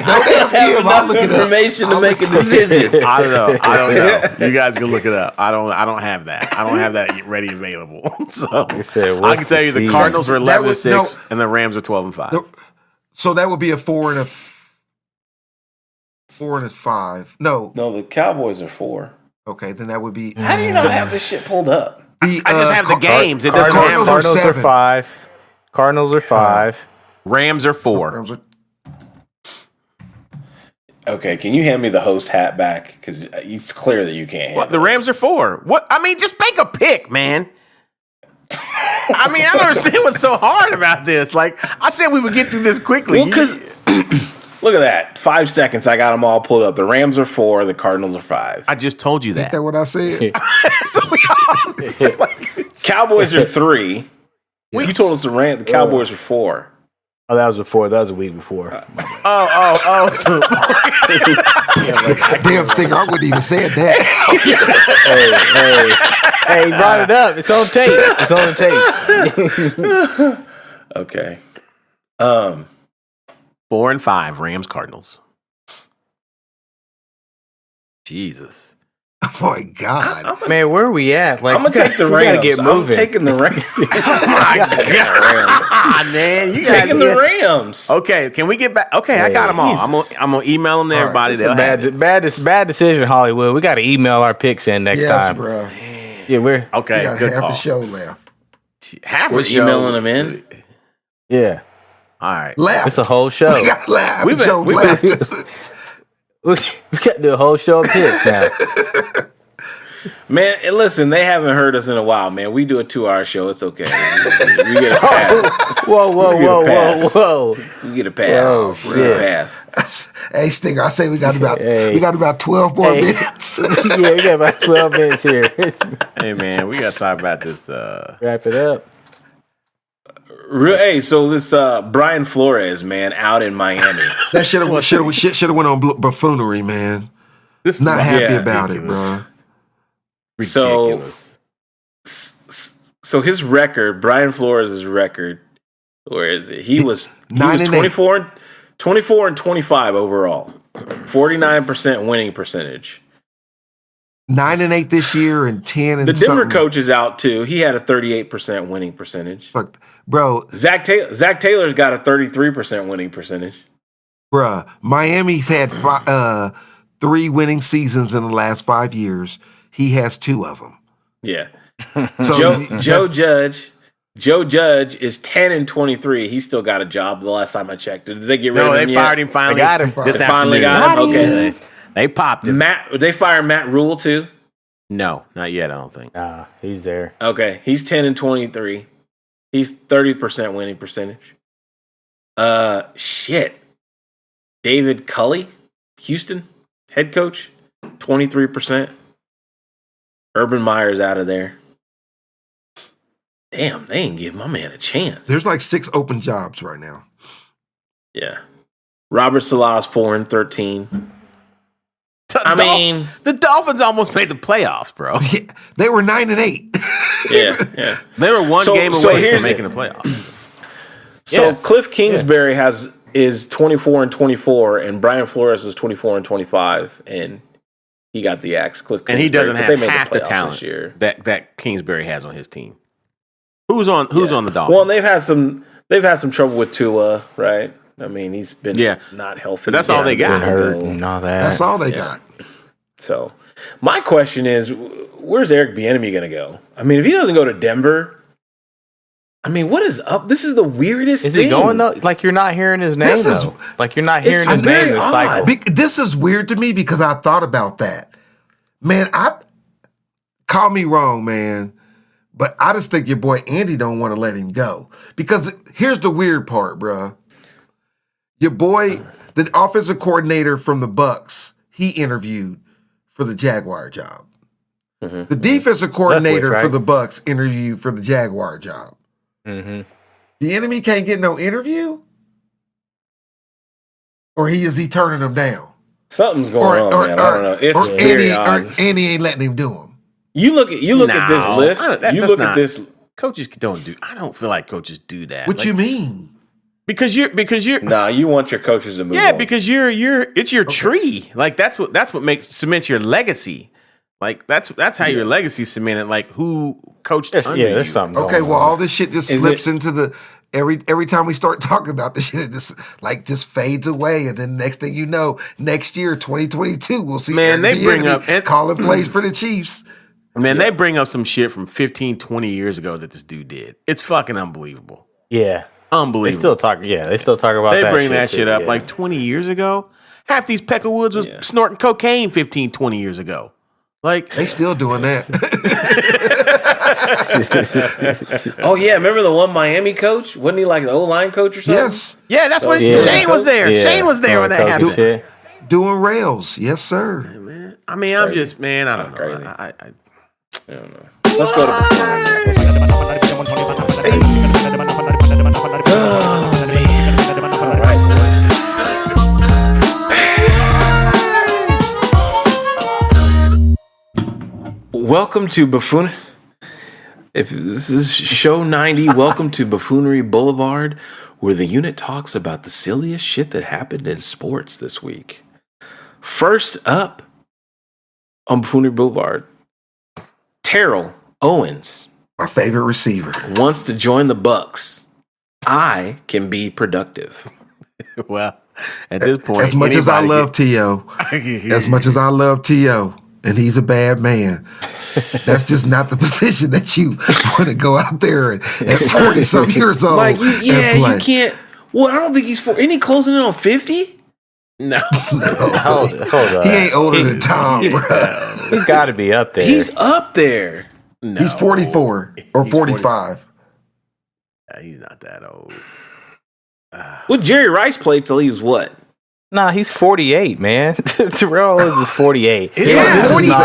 Don't ask have him. I'll enough look it up. information to I'll make a look it up. decision. I don't know. You guys can look it up. I don't have that. I don't have that ready available. So said, I what's can tell the you the seed? Cardinals are 11-6 no. and the Rams are 12-5. So that would be a 4 and a 5. No, No, the Cowboys are 4. okay, then that would be. How do you not have this shit pulled up? the, I just have the games. It doesn't Cardinals have are Cardinals are 7. 5. Cardinals are 5. Rams are 4. Rams are- Okay, can you hand me the host hat back? Because it's clear that you can't. What? The Rams are 4. What? I mean, just make a pick, man. I mean, I don't understand what's so hard about this. Like, I said we would get through this quickly. Well, because look at that. 5 seconds, I got them all pulled up. The Rams are 4. The Cardinals are 5. I just told you Ain't that. that what I said? Cowboys are 3. You told us the Cowboys are 4. Oh, that was before. That was a week before. Oh. So Damn, Stinger, I wouldn't even said that. Hey, he brought it up. It's on tape. It's on tape. Okay. 4 and 5, Rams, Cardinals. Jesus. Oh my God. Man, where are we at? Like, I'm gonna take the Rams. Gotta get moving. I'm taking the Rams. Man, you taking the Rams. Okay, can we get back? Okay, I got them all. I'm gonna email them to everybody. It's a bad decision, Hollywood. We got to email our picks in next time. Bro. Yeah, we're okay. We got Good half call. a show left. Half We're a show. emailing them in. yeah. All right. Left. It's a whole show. We got half We've a show been- left. We got to do a whole show of picks now. Man, and listen, they haven't heard us in a while, man. We do a 2-hour show. It's okay. We get a pass. Whoa. We get a pass. Oh, We get a pass. Hey, Stinger, I say we got about Hey. 12 more minutes. Yeah, we got about 12 minutes here. Hey man, we gotta talk about this. Wrap it up. Hey, so this Brian Flores, man, out in Miami. That should have went on buffoonery, man. This is Not happy yeah, about ridiculous. it, bro. ridiculous. So his record, Brian Flores' record, where is it? He was 9-8. 24 and 25 overall. 49% winning percentage. 9-8 this year and 10 and The Denver something. coach is out too. He had a 38% winning percentage. Fuck, bro, Zach Taylor's got a 33% winning percentage. bruh, Miami's had 3 winning seasons in the last 5 years. He has 2 of them. Yeah. So Joe Judge is 10 and 23. He still got a job the last time I checked. Did they get rid No, of him they yet? fired him finally. They got him. This They finally afternoon. got him? Okay. They popped him. They fired Matt Rule too? No, not yet. I don't think. Nah, he's there. Okay. He's 10 and 23. He's 30% winning percentage. Shit. David Culley, Houston head coach, 23%. Urban Meyer's out of there. Damn, they ain't give my man a chance. there's like 6 open jobs right now. Yeah. Robert Salah's 4 and 13. The Dolphins almost made the playoffs, bro. Yeah, they were 9-8. Yeah. They were one game So away here's from it. making the playoffs. So Yeah. Cliff Kingsbury is 24 and 24, and Brian Flores was 24 and 25, and he got the axe. Cliff Kingsbury, And he doesn't but they have made half the playoffs talent this year. that Kingsbury has on his team. Who's on the Dolphins? Well, and they've had some trouble with Tua, right? I mean, he's been not healthy. But that's all they got. Been hurt and all that. That's all they got. So, my question is, where's Eric Bieniemy going to go? I mean, if he doesn't go to Denver, I mean, what is up? This is the weirdest Is thing. he going though? Like you're not hearing his name This is- though. Like you're not hearing his very name in the odd. cycle. This is weird to me because I thought about that. Man, call me wrong, man, but I just think your boy Andy don't want to let him go. Because here's the weird part, bruh. Your boy, the offensive coordinator from the Bucks, he interviewed for the Jaguar job. Mm-hmm. The defensive coordinator right? for the Bucks interviewed for the Jaguar job. Mm-hmm. The enemy can't get no interview? Or is he turning them down? Something's going on, man. I don't know. It's or very Andy, odd. or Andy ain't letting him do them. You look at this No, list. that's You look not- at this. Coaches don't do. I don't feel like coaches do that. What Like, you mean? Because you're. Nah, you want your coaches to move. Yeah, on. because it's your tree. Like that's what cements your legacy. Like that's how your legacy cemented. Like who coached under you. There's something. Okay, going well, on. all this shit just Is slips it- into the every time we start talking about this shit, it just fades away, and then next thing you know, next year, 2022, we'll see. Man, Eric they bring Bieniemy up- and- calling plays for the Chiefs. Man, they bring up some shit from 15, 20 years ago that this dude did. It's fucking unbelievable. Yeah, they Unbelievable. still talk. Yeah, they still talk about They that. bring that too, shit up yeah. like 20 years ago. Half these Peckerwoods was snorting cocaine 15, 20 years ago. Like, They still doing that. Oh yeah, remember the one Miami coach? Wasn't he like the O-line coach or something? Yes, yeah, that's what Yeah. Shane was there. Yeah. Shane was there when that Talking happened. shit. doing rails. Yes, sir. Man, I mean, I'm just, man, I don't know. Crazy. I I don't know. Let's go to All right, boys. Welcome to Buffoonery. If this is show 90, welcome to Buffoonery Boulevard, where the unit talks about the silliest shit that happened in sports this week. First up on Buffoonery Boulevard, Terrell Owens, My favorite receiver. wants to join the Bucks. I can be productive. Well, at this point, As much as I love T.O., and he's a bad man, that's just not the position that you want to go out there at 40-some years old. Like, and you play. can't. Well, I don't think he's Ain't he closing in on 50? No. Hold up. He ain't older than Tom, bro. He's got to be up there. He's up there. No. He's 44 or He's 45. He's not that old. Well, Jerry Rice played till he was what? Nah, he's 48, man. Terrell Owens is 48. Is Yeah, he this 48? is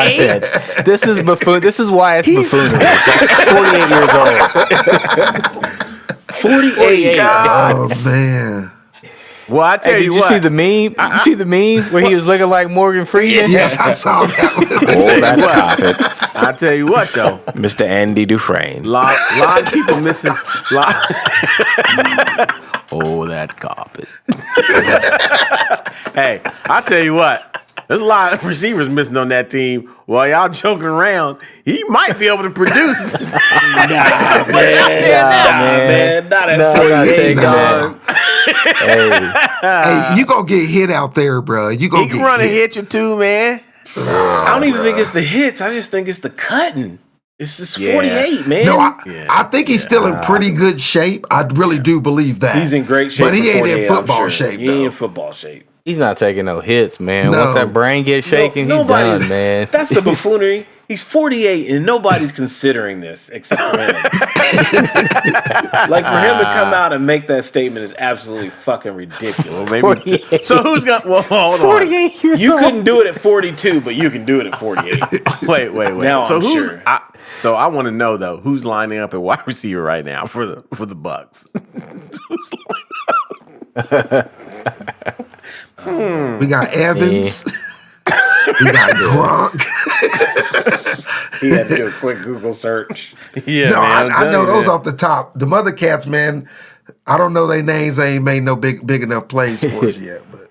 nonsense. This is buffoon. This is why it's buffoonery. 48 years old. 48. Oh, man. Well, I tell Hey, you did you what. see the meme? Did you see the meme where he was looking like Morgan Freeman? Yes, I saw that one. I tell you what, though. Mr. Andy Dufresne. Lot of people missing. Oh, that carpet. Hey, I tell you what. There's a lot of receivers missing on that team. While y'all joking around, he might be able to produce. Man, not at 48, dog. Hey, you gonna get hit out there, bro. You gonna He get can run a hit. hitch or two, man. I don't even think it's the hits. I just think it's the cutting. It's just 48, man. No, I think he's still in pretty good shape. I really do believe that. He's in great shape. But he for ain't 48, in football I'm sure. shape, He ain't though. in football shape. He's not taking no hits, man. No. Once that brain gets shaking, he's done, man. That's the buffoonery. He's 48 and nobody's considering this except for him. Like for him to come out and make that statement is absolutely fucking ridiculous. Well, maybe. So who's got? Well, hold on. 48 years You old. couldn't do it at 42, but you can do it at 48. Wait. Now so I'm who's? sure. So I want to know though, who's lining up at wide receiver right now for the Bucks? Who's We got Evans. We got Gronk. He had to do a quick Google search. Yeah, No, man, I know those man. off the top. The mother cats, man. I don't know their names. They ain't made no big enough plays for us yet. But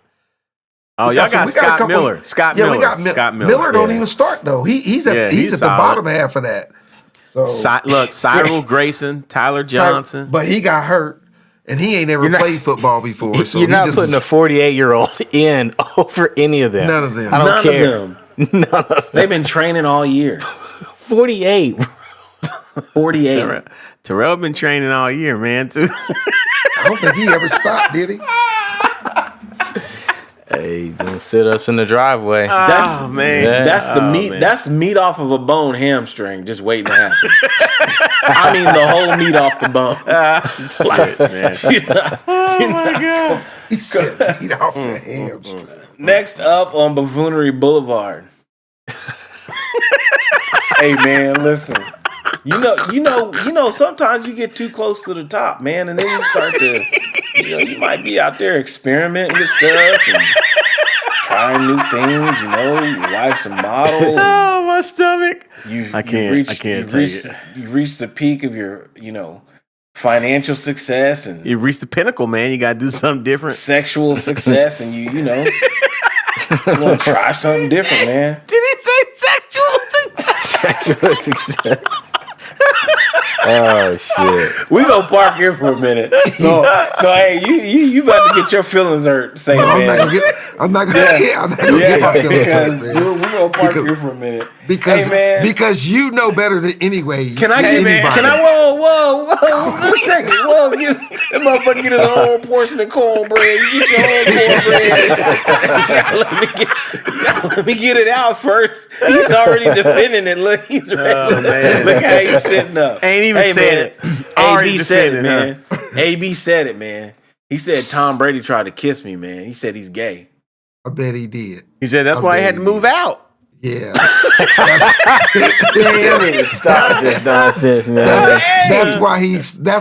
Oh, y'all got Scott Miller. Scott Miller. we got Scott Miller. Miller don't even start though. He's at the solid. bottom half of that. So Look, Cyril Grayson, Tyler Johnson. but he got hurt, and he ain't ever played football before. So You're he not just putting a 48-year-old in over any of them. None of them. I don't None care. of them. They've been training all year. 48. 48. Terrell been training all year, man. Too. I don't think he ever stopped, did he? Hey, doing sit-ups in the driveway. That's man. Yeah. That's the meat. man. That's meat off of a bone hamstring, just waiting to happen. I mean, the whole meat off the bone. Shit, man. Oh my god! He said beat off the hamstring. Next up on Buffoonery Boulevard. Hey man, listen. You know. Sometimes you get too close to the top, man, and then you start to, you might be out there experimenting with stuff and trying new things. Your wife's a model. Oh, my stomach. I can't take it. You reach the peak of your, financial success and You reached the pinnacle, man. You got to do something different. sexual success, and you want to try something different, man. Did he say sexual success? Oh, shit. We gonna park here for a minute. So hey, you about to get your feelings hurt, saying I'm not man. gonna get my feelings hurt, Because man. we're gonna park Because- here for a minute. Because hey, man, because you know better than anyway. can I get anybody. whoa, a second, whoa, that motherfucker get his own portion of cornbread. You get your own cornbread. you gotta let me get it out first. He's already defending it. Look, he's ready. man. Look how he's sitting up. Ain't even said man, it. Already AB said it, defended, man. AB said it, man. He said Tom Brady tried to kiss me, man. He said he's gay. I bet he did. He said that's why he had to move out. Yeah. Stop this nonsense, man. That's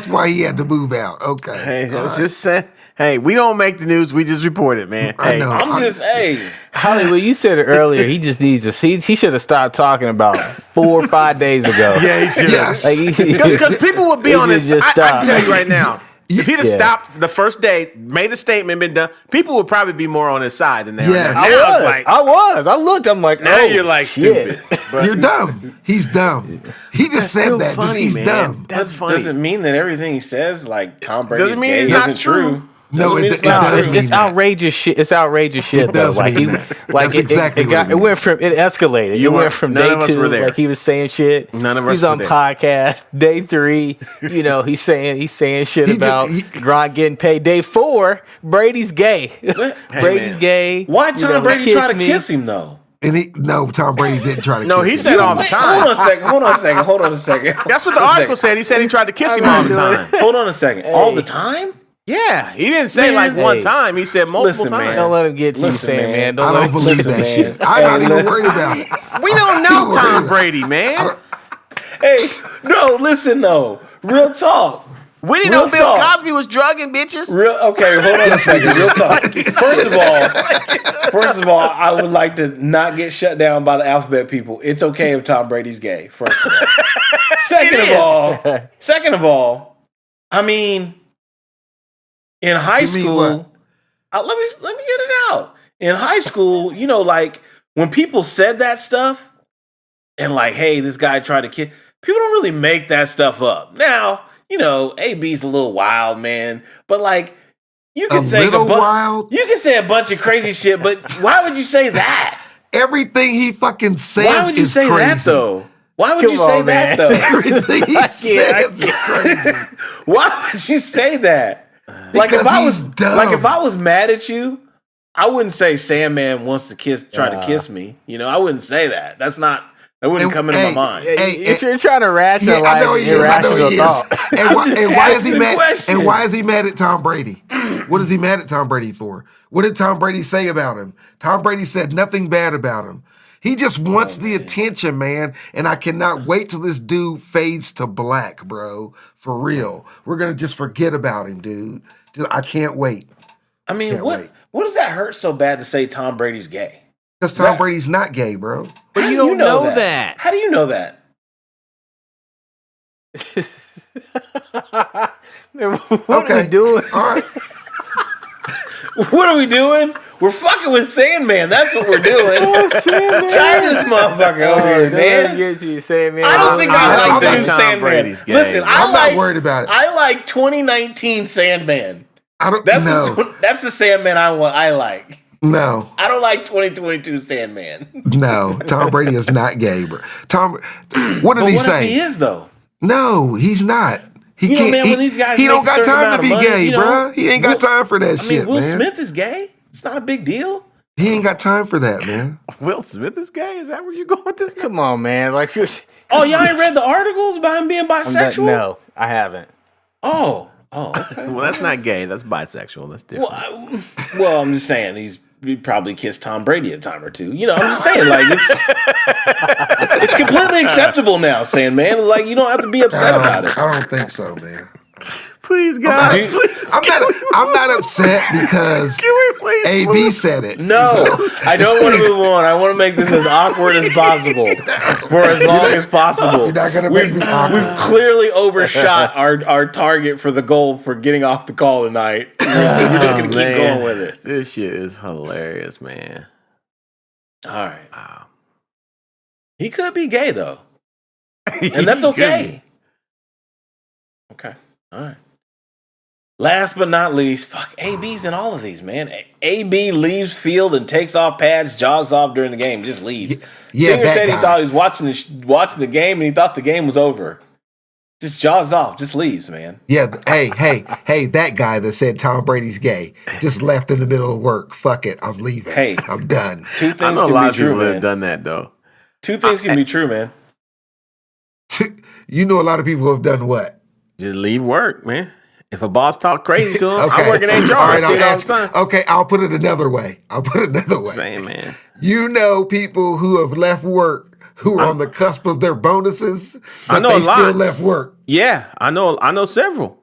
why he had to move out. Okay. Hey, let's just say, hey, we don't make the news. We just report it, man. I Hey, know. I'm just, hey, Hollywood, you said it earlier. He just needs to see. He should have stopped talking about 4 or 5 days ago. Yeah, he should. Yes. Because people would be on his. I tell you right now, if he'd have Yeah. stopped the first day, made a statement, been done, people would probably be more on his side than they are Yes. now. I Now was. it's like, I looked. I'm like, now oh, you're like shit. stupid. But You're dumb. He's dumb. He just said still that. funny, He's man. dumb. That's funny. Doesn't mean that everything he says, like Tom Brady, Doesn't mean gay, it's not isn't true. No, Doesn't mean it it's not does true. mean It's that. outrageous shit. It's outrageous shit. It does though. Like mean he, that. like That's it, exactly it what got. it It went from. It escalated. You it weren't- went from none day of us 2, were there. like he was saying shit. None of us He's were on there. podcast. Day 3, you know, he's saying shit He just- about Gronk getting paid. Day 4, Brady's gay. Brady's man. gay. Why You Tom know, Brady try to me. kiss him though? And Tom Brady didn't try to No, kiss he him. said all the Wait, time. Hold on a second. That's what the article said. He said he tried to kiss him all the time. Hold on a second. All the time? Yeah, he didn't say like Man. one Hey. time. He said multiple Listen, man. times. Don't let him get to you Listen, saying, man. man. I let don't him- believe listen, that man. shit. I'm not Hey, even look. worried about it. We don't know Don't Tom worry. Brady, man. Hey, no, listen though. Real talk. We didn't Real know Bill talk. Cosby was drugging bitches. Okay, hold on a second. Real talk. First of all, I would like to not get shut down by the alphabet people. It's okay if Tom Brady's gay. First of all. Second of all, I mean, in high You mean school, what? let me get it out. In high school, you know, like when people said that stuff, and like, hey, this guy tried to kiss. People don't really make that stuff up. Now, you know, AB's a little wild, man, but like, you can say little wild? You can say a bunch of crazy shit, but why would you say that? Everything he fucking says Why would you is say crazy. that though? Why would Come you say on, that man. though? Everything he says is crazy. Why would you say that? Like Because if I he's was dumb. like if I was mad at you, I wouldn't say Sandman wants to try to kiss me. You know, I wouldn't say that. That wouldn't And- come into hey, my mind. hey, If you're trying to rationalize Yeah, I know he is. I know irrational he is. thought. And why is he asking mad? the question. And why is he mad at Tom Brady? What is he mad at Tom Brady for? What did Tom Brady say about him? Tom Brady said nothing bad about him. He just wants the attention, man. And I cannot wait till this dude fades to black, bro. For real. We're gonna just forget about him, dude. I can't wait. I mean, Can't what wait. what does that hurt so bad to say Tom Brady's gay? Because Tom Right. Brady's not gay, bro. But How you do don't know that. How do you know that? Man, what are we doing? All right. What are we doing? We're fucking with Sandman. That's what we're doing. I'm tired of this motherfucker over here, man. Get you saying, man. I don't think I like the think new Tom Sandman. Brady's gay. Listen, I'm not worried about it. I like 2019 Sandman. I don't That's know. that's the Sandman I want. I like. No. I don't like 2022 Sandman. No. Tom Brady is not gay, bro. What did But he what say? if he is though? No, he's not. He You know, can't. man, he, when these guys he don't make a got certain time amount to be of money, gay, you know, bruh. He ain't got Will- time for that I mean, shit, Will man. Smith is gay. It's not a big deal. He ain't got time for that, man. Will Smith is gay? Is that where you're going with this? Come on, man. Like, Oh, y'all ain't read the articles about him being bisexual? no, I haven't. Oh, okay. Well, that's not gay. That's bisexual. That's different. Well, I'm just saying he probably kissed Tom Brady a time or two. You know, I'm just saying, like it's completely acceptable now, Sandman. Like you don't have to be upset about it. I don't think so, man. Please, God. Dude, I'm not upset because please AB said it. No, So- I don't want to move on. I want to make this as awkward as possible for as long as possible. You're not gonna make me awkward. We've clearly overshot our target for the goal for getting off the call tonight. We're just gonna keep going with it. This shit is hilarious, man. All right. Wow. He could be gay though, and that's okay. Okay. All right. Last but not least, fuck, AB's in all of these, man. AB leaves field and takes off pads, jogs off during the game, just leaves. Yeah, Stinger that said he guy. thought he was watching the game and he thought the game was over. Just jogs off, just leaves, man. Yeah, hey, that guy that said Tom Brady's gay just left in the middle of work. Fuck it, I'm leaving. Hey. I'm done. Two I things know a can lot be of people true, that have man. done that, though. Two things can be true, man. You know a lot of people who have done what? Just leave work, man. If a boss talk crazy to him, Okay. I work in HR. All right, I see it all ask- the time. Okay, I'll put it another way. Same, man. You know people who have left work who are on the cusp of their bonuses, but I know they a lot. still left work. Yeah, I know several.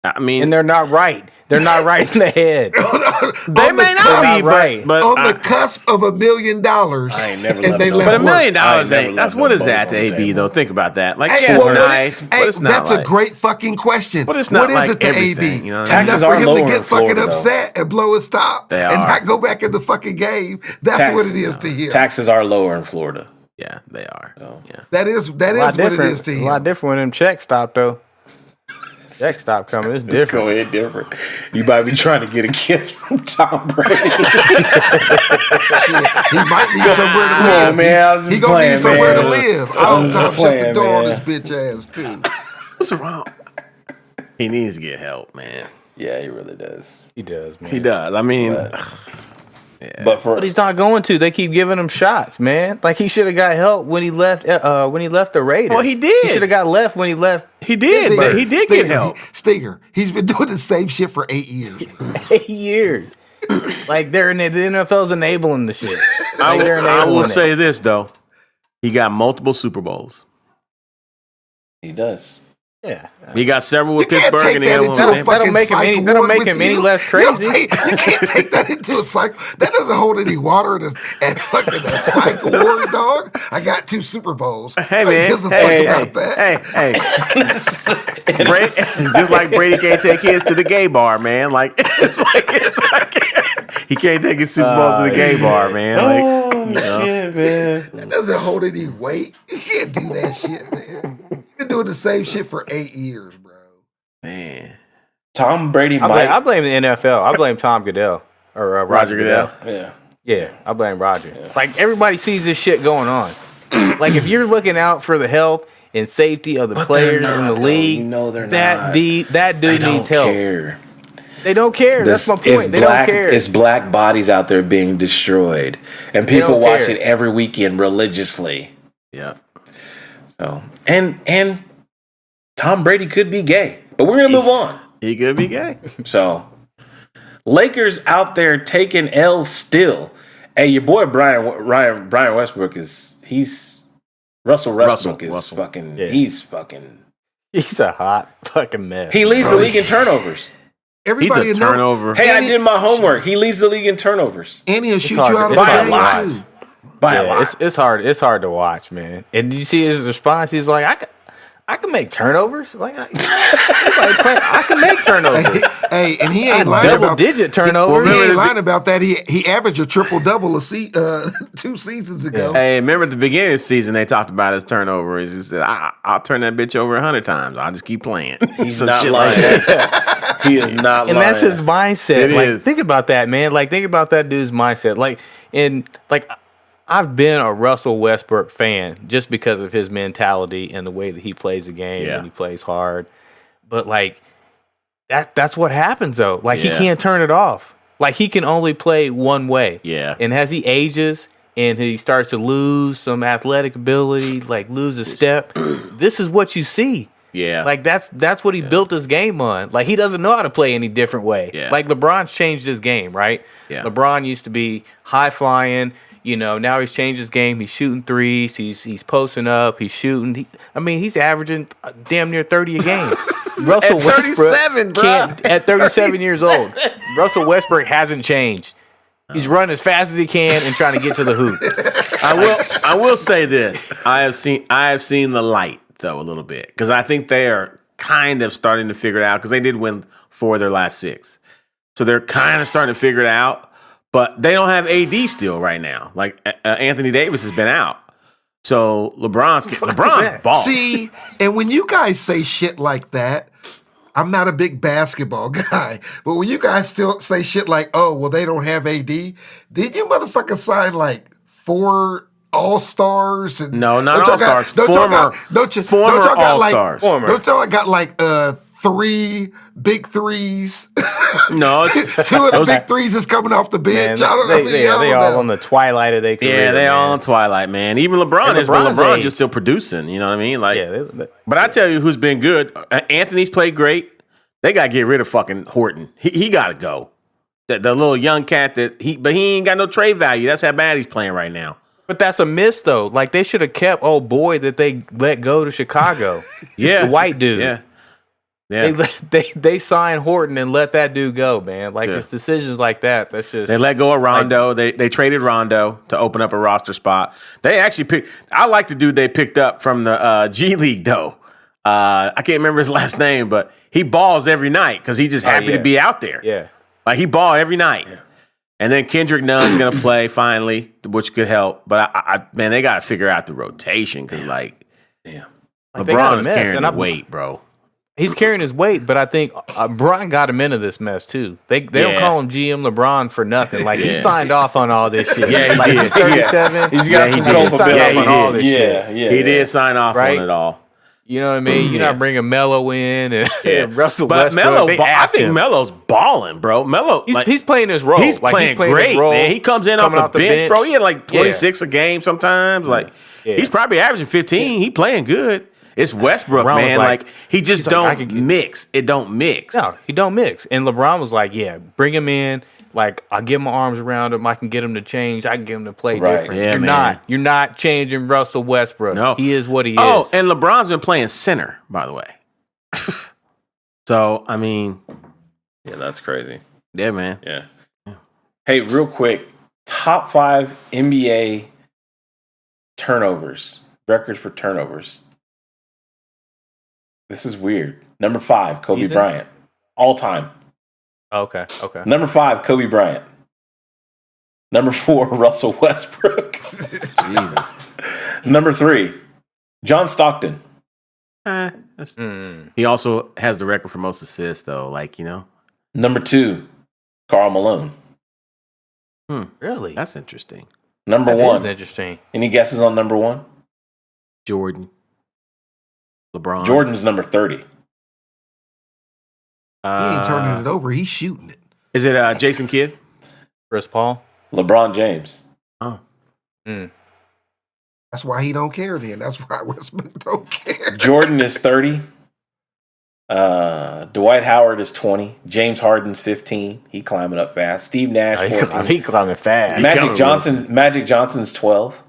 I mean, and they're not right. They're not right in the head. they may not be right. but on the cusp of $1 million. I ain't never left they no left But $1 million I ain't never ain't. That's left what no is that balls to on the AB table. though? Think about that. Like, Hey, yeah, it's well, nice, but it's not that's like, a great fucking question. But it's not what is like it to everything, AB? you know what I mean? Taxes Enough for are him lower to in get fucking Florida, though. upset and blow his top They and are. not go back in the fucking game. That's what it is to him. Taxes are lower in Florida. Yeah, they are. Yeah. That is what it is to A him. lot different when them checks stop though. Checks stop coming. It's It's different. going different. You might be trying to get a kiss from Tom Brady. Shit, he might need somewhere to Come live. on, man. I was just He gonna playing, need somewhere man. to live. I I'll was just shut the playing, door on man. his bitch ass too. What's wrong? He needs to get help, man. Yeah, he really does. He does, man. He does. I mean, But But he's not going to. They keep giving him shots, man. Like he should have got help when he left. When he left the Raiders. Well, he did. He should have got left when he left. he did, but he did get help. Stinger, he's been doing the same shit for 8 years. 8 years. Like they're in the NFL's enabling the shit. I Like, they're will, I will enabling it. say this though, he got multiple Super Bowls. he does. Yeah. He got several with You can't Pittsburgh take and that the into other a one. fucking make him psych any- ward that'll make with him any you. less You don't crazy. you can't take that into a psych. That doesn't hold any water at fucking a psych ward, dog. I got 2 Super Bowls. Hey Who man, gives a hey, fuck about that? hey. Brady, just like Brady can't take his to the gay bar, man. Like it's like he can't take his Super Bowls to the gay bar, man. Like, you know. Shit, man. That doesn't hold any weight. You can't do that shit, man. You've been doing the same shit for 8 years, bro. Man. Tom Brady I might. blame the NFL. I blame Tom Goodell or Roger Goodell. Yeah. Yeah, I blame Roger. Like everybody sees this shit going on. Like if you're looking out for the health and safety of the But players they're in not, the though. league, You know they're that not. that They dude don't needs help. care. They don't care. That's my It's point. They black, don't care. It's black bodies out there being destroyed, and people don't watch care. it every weekend religiously. Yeah. So and Tom Brady could be gay, but we're gonna move on. He could be gay. So Lakers out there taking L's still. Hey, your boy Brian Westbrook is Russell Westbrook is Russell. fucking. Yeah. He's fucking. He's a hot fucking mess. He leads the league in turnovers. Everybody He's a will know- turnover. Hey, I Andy- did my homework. He leads the league in turnovers. Andy will shoot hard you to- out of it's the hard to game watch. too. By a Yeah, lot. it's hard. It's hard to watch, man. And did you see his response? He's like, I can make turnovers. Like I can make turnovers. Hey, and he ain't lying Double about digit turnovers. He ain't lying about that. He averaged a triple double 2 seasons ago. Hey, remember at the beginning of the season they talked about his turnovers. He said, I'll turn that bitch over 100 times. I'll just keep playing. He's Some not shit lying. like that. He is not And lying. that's his mindset. It Like, is. think about that, man. Like, think about that dude's mindset. Like, I've been a Russell Westbrook fan just because of his mentality and the way that he plays the game Yeah. and he plays hard. But like, that's what happens though. Like, he Yeah. can't turn it off. Like, he can only play one way. Yeah. And as he ages and he starts to lose some athletic ability, like lose a step, this is what you see. Yeah. Like that's what he built his game on. Like he doesn't know how to play any different way. Yeah. Like LeBron's changed his game, right? Yeah. LeBron used to be high flying. You know, now he's changed his game. He's shooting threes. He's posting up. He's shooting. He's averaging damn near 30 a game. Russell At Westbrook 37, bro. at 37 years old. Russell Westbrook hasn't changed. He's running as fast as he can and trying to get to the hoop. I will say this. I have seen the light though a little bit because I think they are kind of starting to figure it out because they did win 4 of their last 6, so they're kind of starting to figure it out. But they don't have AD still right now. Like Anthony Davis has been out, so LeBron's ball. See, and when you guys say shit like that, I'm not a big basketball guy, but when you guys still say shit like, "Oh, well, they don't have AD," did you motherfucker sign like 4 All-Stars? And No, not don't y'all All-Stars. got- don't y'all Former got like- All-Stars. Don't y'all got like 3 big threes? No, 2 of the big threes is coming off the Man, bench. I don't they know. all on the twilight of their career. yeah, they all man. on Twilight, man. Even LeBron And is, but LeBron's LeBron age. just still producing. You know what I mean? Like, Yeah, but I tell you who's been good. Anthony's played great. They got to get rid of fucking Horton. He got to go. The little young cat but he ain't got no trade value. That's how bad he's playing right now. But that's a miss, though. Like, they should have kept old boy that they let go to Chicago. Yeah, The white dude. Yeah, Yeah. They sign Horton and let that dude go, man. Like it's decisions like that. That's just they let go of Rondo. They traded Rondo to open up a roster spot. They actually picked. I like the dude they picked up from the G League though. I can't remember his last name, but he balls every night because he's just happy to be out there. Yeah, like he ball every night. Yeah. And then Kendrick Nunn's gonna play finally, which could help. But man, they gotta figure out the rotation because LeBron is carrying the weight, bro. He's carrying his weight, but I think Bryant got him into this mess too. They don't call him GM LeBron for nothing. Like he signed off on all this shit. Yeah, he did. He's 37. He's got some culpability on all this shit. He did sign off on it all. You know what I mean? You're not bringing Melo in and Russell but Westbrook. I think Melo's balling, bro. Melo, he's playing his role. He's playing great, man. He comes in off the bench, bro. He had like 26 a game sometimes. Like he's probably averaging 15. He playing good. It's Westbrook, man. Like he just don't mix. It don't mix. No, he don't mix. And LeBron was like, bring him in. Like I'll get my arms around him. I can get him to change. I can get him to play different. Yeah, you're not changing Russell Westbrook. No, he is what he is. Oh, and LeBron's been playing center, by the way. So I mean, that's crazy. Yeah, man. Yeah. Hey, real quick, top 5 NBA turnovers, records for turnovers. This is weird. Number 5, Kobe Bryant. All time. Okay. Number 5, Kobe Bryant. Number 4, Russell Westbrook. Jesus. Number 3, John Stockton. He also has the record for most assists, though. Like, Number 2, Karl Malone. Really? That's interesting. Number 1. Is interesting. Any guesses on number 1? Jordan. LeBron. Jordan's number 30. He ain't turning it over. He's shooting it. Is it Jason Kidd? Chris Paul? LeBron James. Oh. That's why he don't care then. That's why Westbrook don't care. Jordan is 30. Dwight Howard is 20. James Harden's 15. He climbing up fast. Steve Nash 14. He climbing fast. Magic Johnson's 12.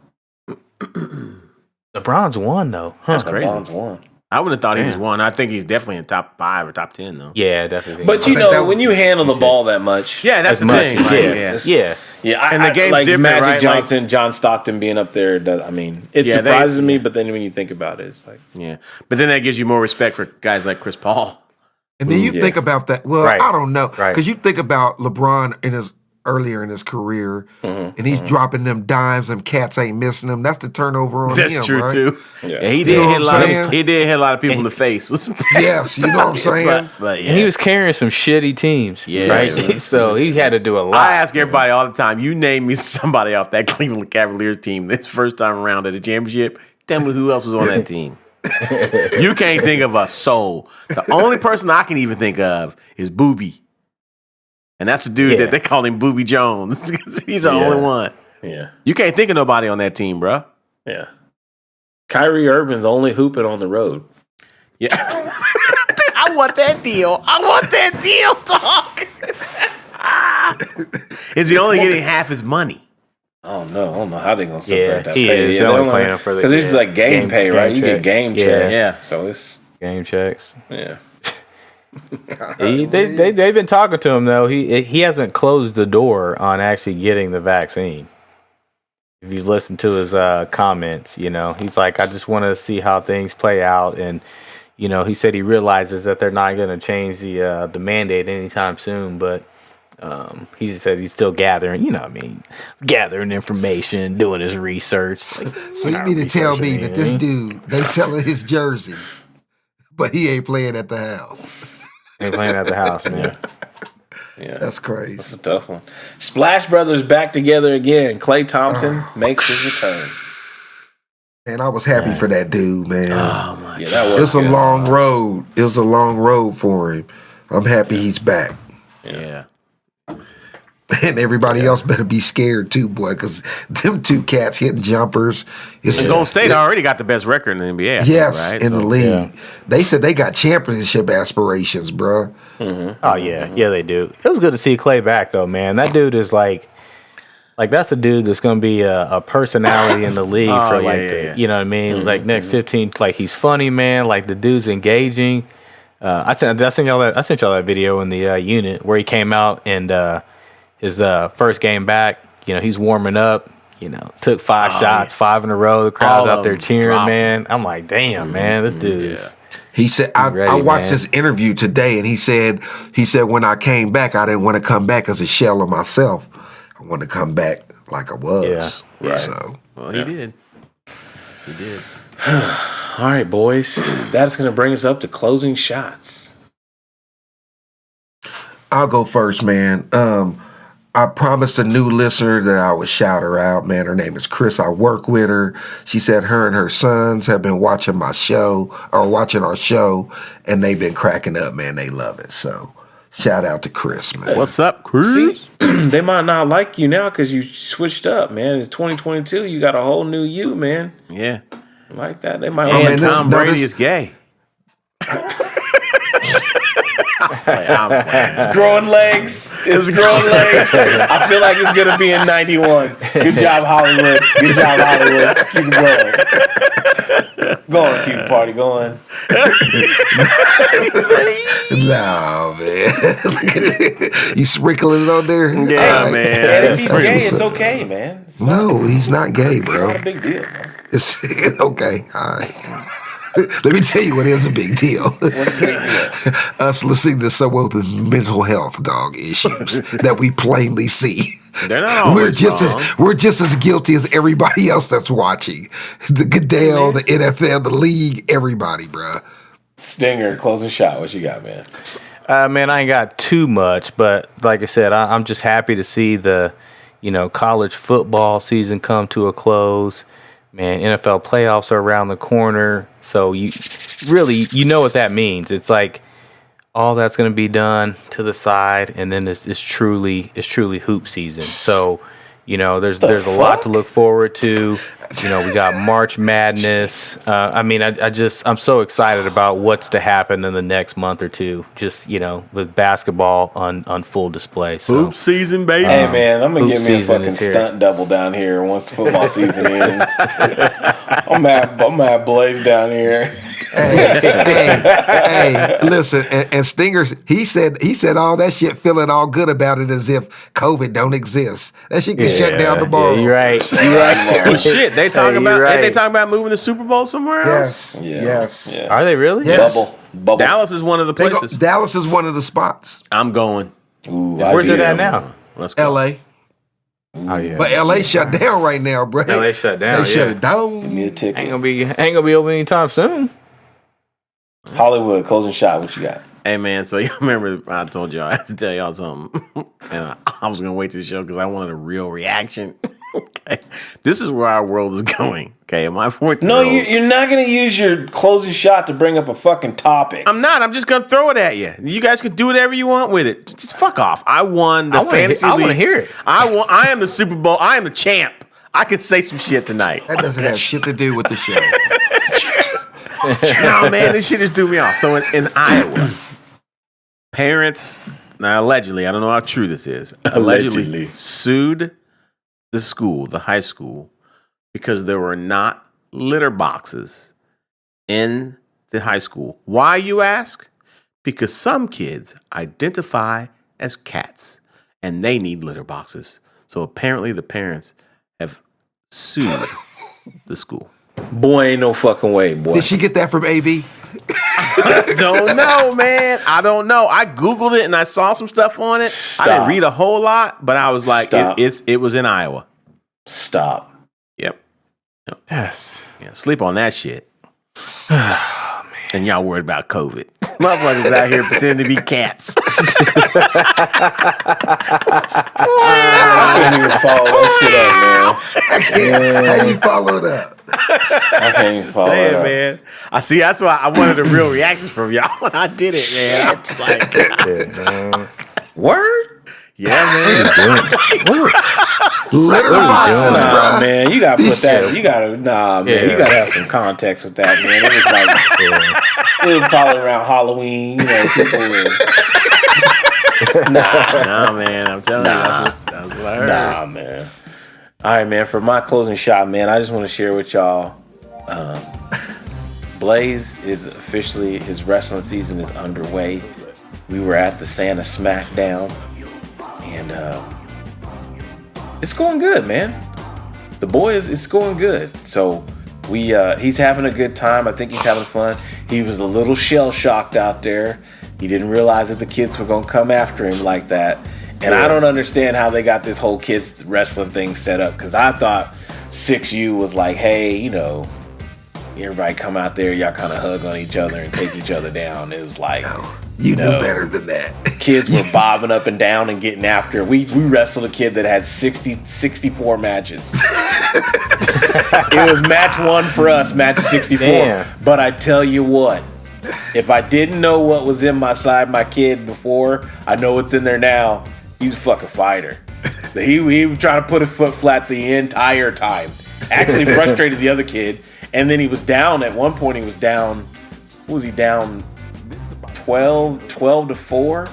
LeBron's 1 though. That's crazy. LeBron's 1. I would have thought he was 1. I think he's definitely in top 5 or top 10 though. Yeah, definitely. But when you handle the ball that much, that's the thing. And the game's different, Magic right? Johnson, John Stockton being up there. It surprises me. But then when you think about it, it's like But then that gives you more respect for guys like Chris Paul. And then you think about that. Well, I don't know because you think about LeBron earlier in his career, and he's dropping them dimes. Them cats ain't missing them. That's the turnover on him. That's true right? too. Yeah, he did hit a lot. He did hit a lot of people in the face with some. Yes, you know what I'm saying. But and he was carrying some shitty teams. Right. So he had to do a lot. I ask everybody all the time. You name me somebody off that Cleveland Cavaliers team this first time around at the championship. Tell me who else was on that team. You can't think of a soul. The only person I can even think of is Booby. And that's the dude that they call him Booby Jones. He's the only one. Yeah. You can't think of nobody on that team, bro. Yeah. Kyrie Irving's only hooping on the road. Yeah. I want that deal, dog. Is he only getting half his money? Oh, no. I don't know how they're going to separate that he pay. Is. Only playing for the because this is like game pay, right? You get game checks. Yeah. So it's game checks. Yeah. They've been talking to him though. He hasn't closed the door on actually getting the vaccine. If you listen to his comments, he's like, I just want to see how things play out, and he said he realizes that they're not going to change the mandate anytime soon, but he said he's still gathering, gathering information, doing his research. So you mean to tell me that this dude, they selling his jersey, but he ain't playing at the house? Ain't playing at the house, man. Yeah. That's crazy. That's a tough one. Splash Brothers back together again. Klay Thompson makes his return. And I was happy for that dude, man. Oh, my God. That was It's a long road. It was a long road for him. I'm happy he's back. Yeah. And everybody else better be scared too, boy, because them two cats hitting jumpers. Golden State already got the best record in the NBA. Yes, right? in the league. Yeah. They said they got championship aspirations, bro. Mm-hmm. Oh, yeah. Yeah, they do. It was good to see Klay back, though, man. That dude is like that's a dude that's going to be a personality in the league you know what I mean? Mm-hmm, like next 15, like he's funny, man. Like the dude's engaging. I sent y'all that video in the unit where he came out and his first game back. You know, he's warming up. You know, took 5 shots, 5 in a row. The crowd's out there cheering, man. I'm like, damn, man, this dude is. He said, I watched this interview today, and he said when I came back, I didn't want to come back as a shell of myself. I want to come back like I was. Yeah, right. So, Well, he did. He did. All right, boys. That's going to bring us up to closing shots. I'll go first, man. I promised a new listener that I would shout her out, man. Her name is Chris. I work with her. She said her and her sons have been watching our show, and they've been cracking up, man. They love it. So shout out to Chris, man. What's up, Chris? See, they might not like you now because you switched up, man. It's 2022. You got a whole new you, man. Yeah. Like that. They might. And Tom Brady is gay. It's growing legs. It's growing legs. I feel like it's gonna be in 91. Good job, Hollywood. Good job, Hollywood. Keep it going. Go on, cute party. Go on. No, man. You sprinkling it on there? Yeah, All man. And if he's That's gay, pretty- it's okay, man. It's No, he's not gay, not bro. a big deal. Man. It's okay. All right. Let me tell you what is a big deal. What's the big deal? Us listening to someone with mental health dog issues that we plainly see. They're not always wrong. We're just as guilty as everybody else that's watching. The Goodell, the NFL, the league, everybody, bruh. Stinger, closing shot. What you got, man? Man, I ain't got too much, but like I said, I'm just happy to see the, college football season come to a close. Man, NFL playoffs are around the corner, so you know what that means. It's like all that's going to be done to the side, and then it's truly hoop season. So, there's a lot to look forward to. We got March Madness. I'm so excited about what's to happen in the next month or two. Just with basketball on full display. So, Hoop season, baby. Hey, man, I'm going to Hoop give me a season fucking is here. stunt double down here once the football season ends. I'm at Blaze down here. Hey, listen, and Stingers, he said all that shit feeling all good about it as if COVID don't exist. That shit can shut down tomorrow. Yeah, you're right. You're right. Well, shit, they talking Hey, about you're right. they talking about moving the Super Bowl somewhere else. Yes, Yeah. yes. Yeah. Are they really? Yes. Bubble. Dallas is one of the They go- places. Dallas is one of the spots. I'm going. Ooh, Where's it at now? Let's go. LA. Oh yeah. But LA shut down right now, bro. LA shut down. They shut Yeah. it down. Give me a ticket. Ain't gonna be open anytime soon. Hollywood, closing shot. What you got? Hey man, so you remember I told y'all I had to tell y'all something, and I was gonna wait to the show because I wanted a real reaction. Okay, this is where our world is going. Okay, my 14-year-old. No, you're not going to use your closing shot to bring up a fucking topic. I'm not. I'm just gonna throw it at you. You guys can do whatever you want with it. Just fuck off. I won the fantasy league. I want to hear it. I am the Super Bowl. I am the champ. I can say some shit tonight. That doesn't have shit to do with the show. No, man, this shit just threw me off. So in Iowa, parents, now allegedly, I don't know how true this is, allegedly sued the school, the high school, because there were not litter boxes in the high school. Why, you ask? Because some kids identify as cats and they need litter boxes. So apparently the parents have sued the school. Boy, ain't no fucking way, boy. Did she get that from AV? Don't know, man. I don't know. I Googled it and I saw some stuff on it. Stop. I didn't read a whole lot, but I was like, Stop. it was in Iowa. Stop. Yep. Yes. Yeah, sleep on that shit. And y'all worried about COVID. Motherfuckers out here pretending to be cats. I can't even follow that shit up, man. How you followed up? I can't even follow Saying, that up. man. I see. That's why I wanted a real reaction from y'all when I did it, man. I was like, Word? yeah, man. Litter boxes, Nah, bro. man, you gotta put These- that. You gotta, man, Yeah. you gotta have some context with that, man. It was like, it was probably around Halloween, people were, Nah, man. I'm telling you. That's what I heard. nah, man. All right, man, for my closing shot, man, I just want to share with y'all, Blaze is officially, his wrestling season is underway. We were at the Santa SmackDown, and it's going good, man. The boy it's going good. So he's having a good time. I think he's having fun. He was a little shell-shocked out there. He didn't realize that the kids were going to come after him like that. And I don't understand how they got this whole kids wrestling thing set up, because I thought 6U was like, hey, you know, everybody come out there, y'all kind of hug on each other and take each other down. It was like, you knew better than that. Kids were bobbing up and down and getting after it. We wrestled a kid that had 64 matches. It was match 1 for us, match 64. Damn. But I tell you what, if I didn't know what was in my kid before, I know what's in there now. He's a fucking fighter. He was trying to put a foot flat the entire time. Actually frustrated the other kid. And then he was down at one point. He was down. What was he down? 12 to 4.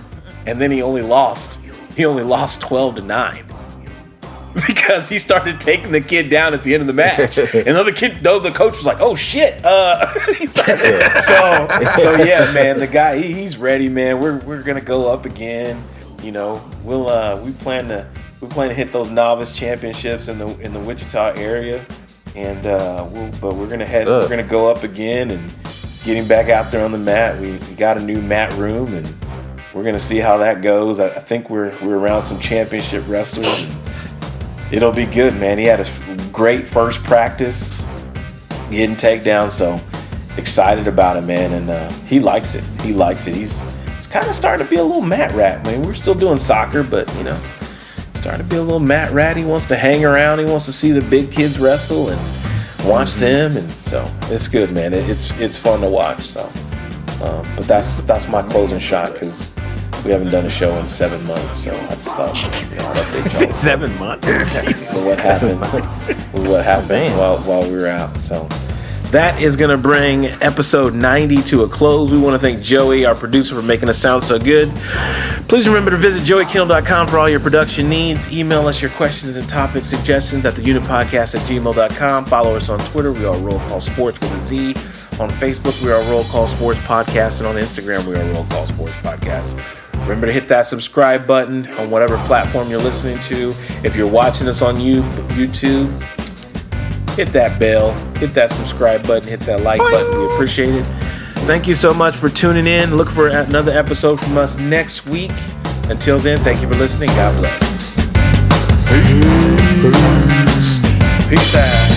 And then he only lost 12-9. Because he started taking the kid down at the end of the match. And the coach was like, oh shit. So yeah, man, the guy, he's ready, man. We're gonna go up again. You know, we plan to hit those novice championships in the Wichita area, and we're gonna go up again and getting back out there on the mat. We got a new mat room, and we're gonna see how that goes. I think we're around some championship wrestlers, and it'll be good, man. He had a great first practice getting takedowns, so excited about it, man, and he likes it. He's kind of starting to be a little mat rat. I mean, we're still doing soccer, but you know, starting to be a little mat rat. He wants to hang around. He wants to see the big kids wrestle and watch them, and so it's good, man. It's fun to watch. So, but that's my closing shot, because we haven't done a show in 7 months. So I just thought, I'd update y'all. 7 months. For what happened while we were out. So. That is going to bring episode 90 to a close. We want to thank Joey, our producer, for making us sound so good. Please remember to visit joeykindle.com for all your production needs. Email us your questions and topic suggestions at theunitpodcast@gmail.com. Follow us on Twitter. We are Roll Call Sports with a Z. On Facebook, we are Roll Call Sports Podcast. And on Instagram, we are Roll Call Sports Podcast. Remember to hit that subscribe button on whatever platform you're listening to. If you're watching us on YouTube, hit that bell, hit that subscribe button, hit that like button. We appreciate it. Thank you so much for tuning in. Look for another episode from us next week. Until then, thank you for listening. God bless. Peace out.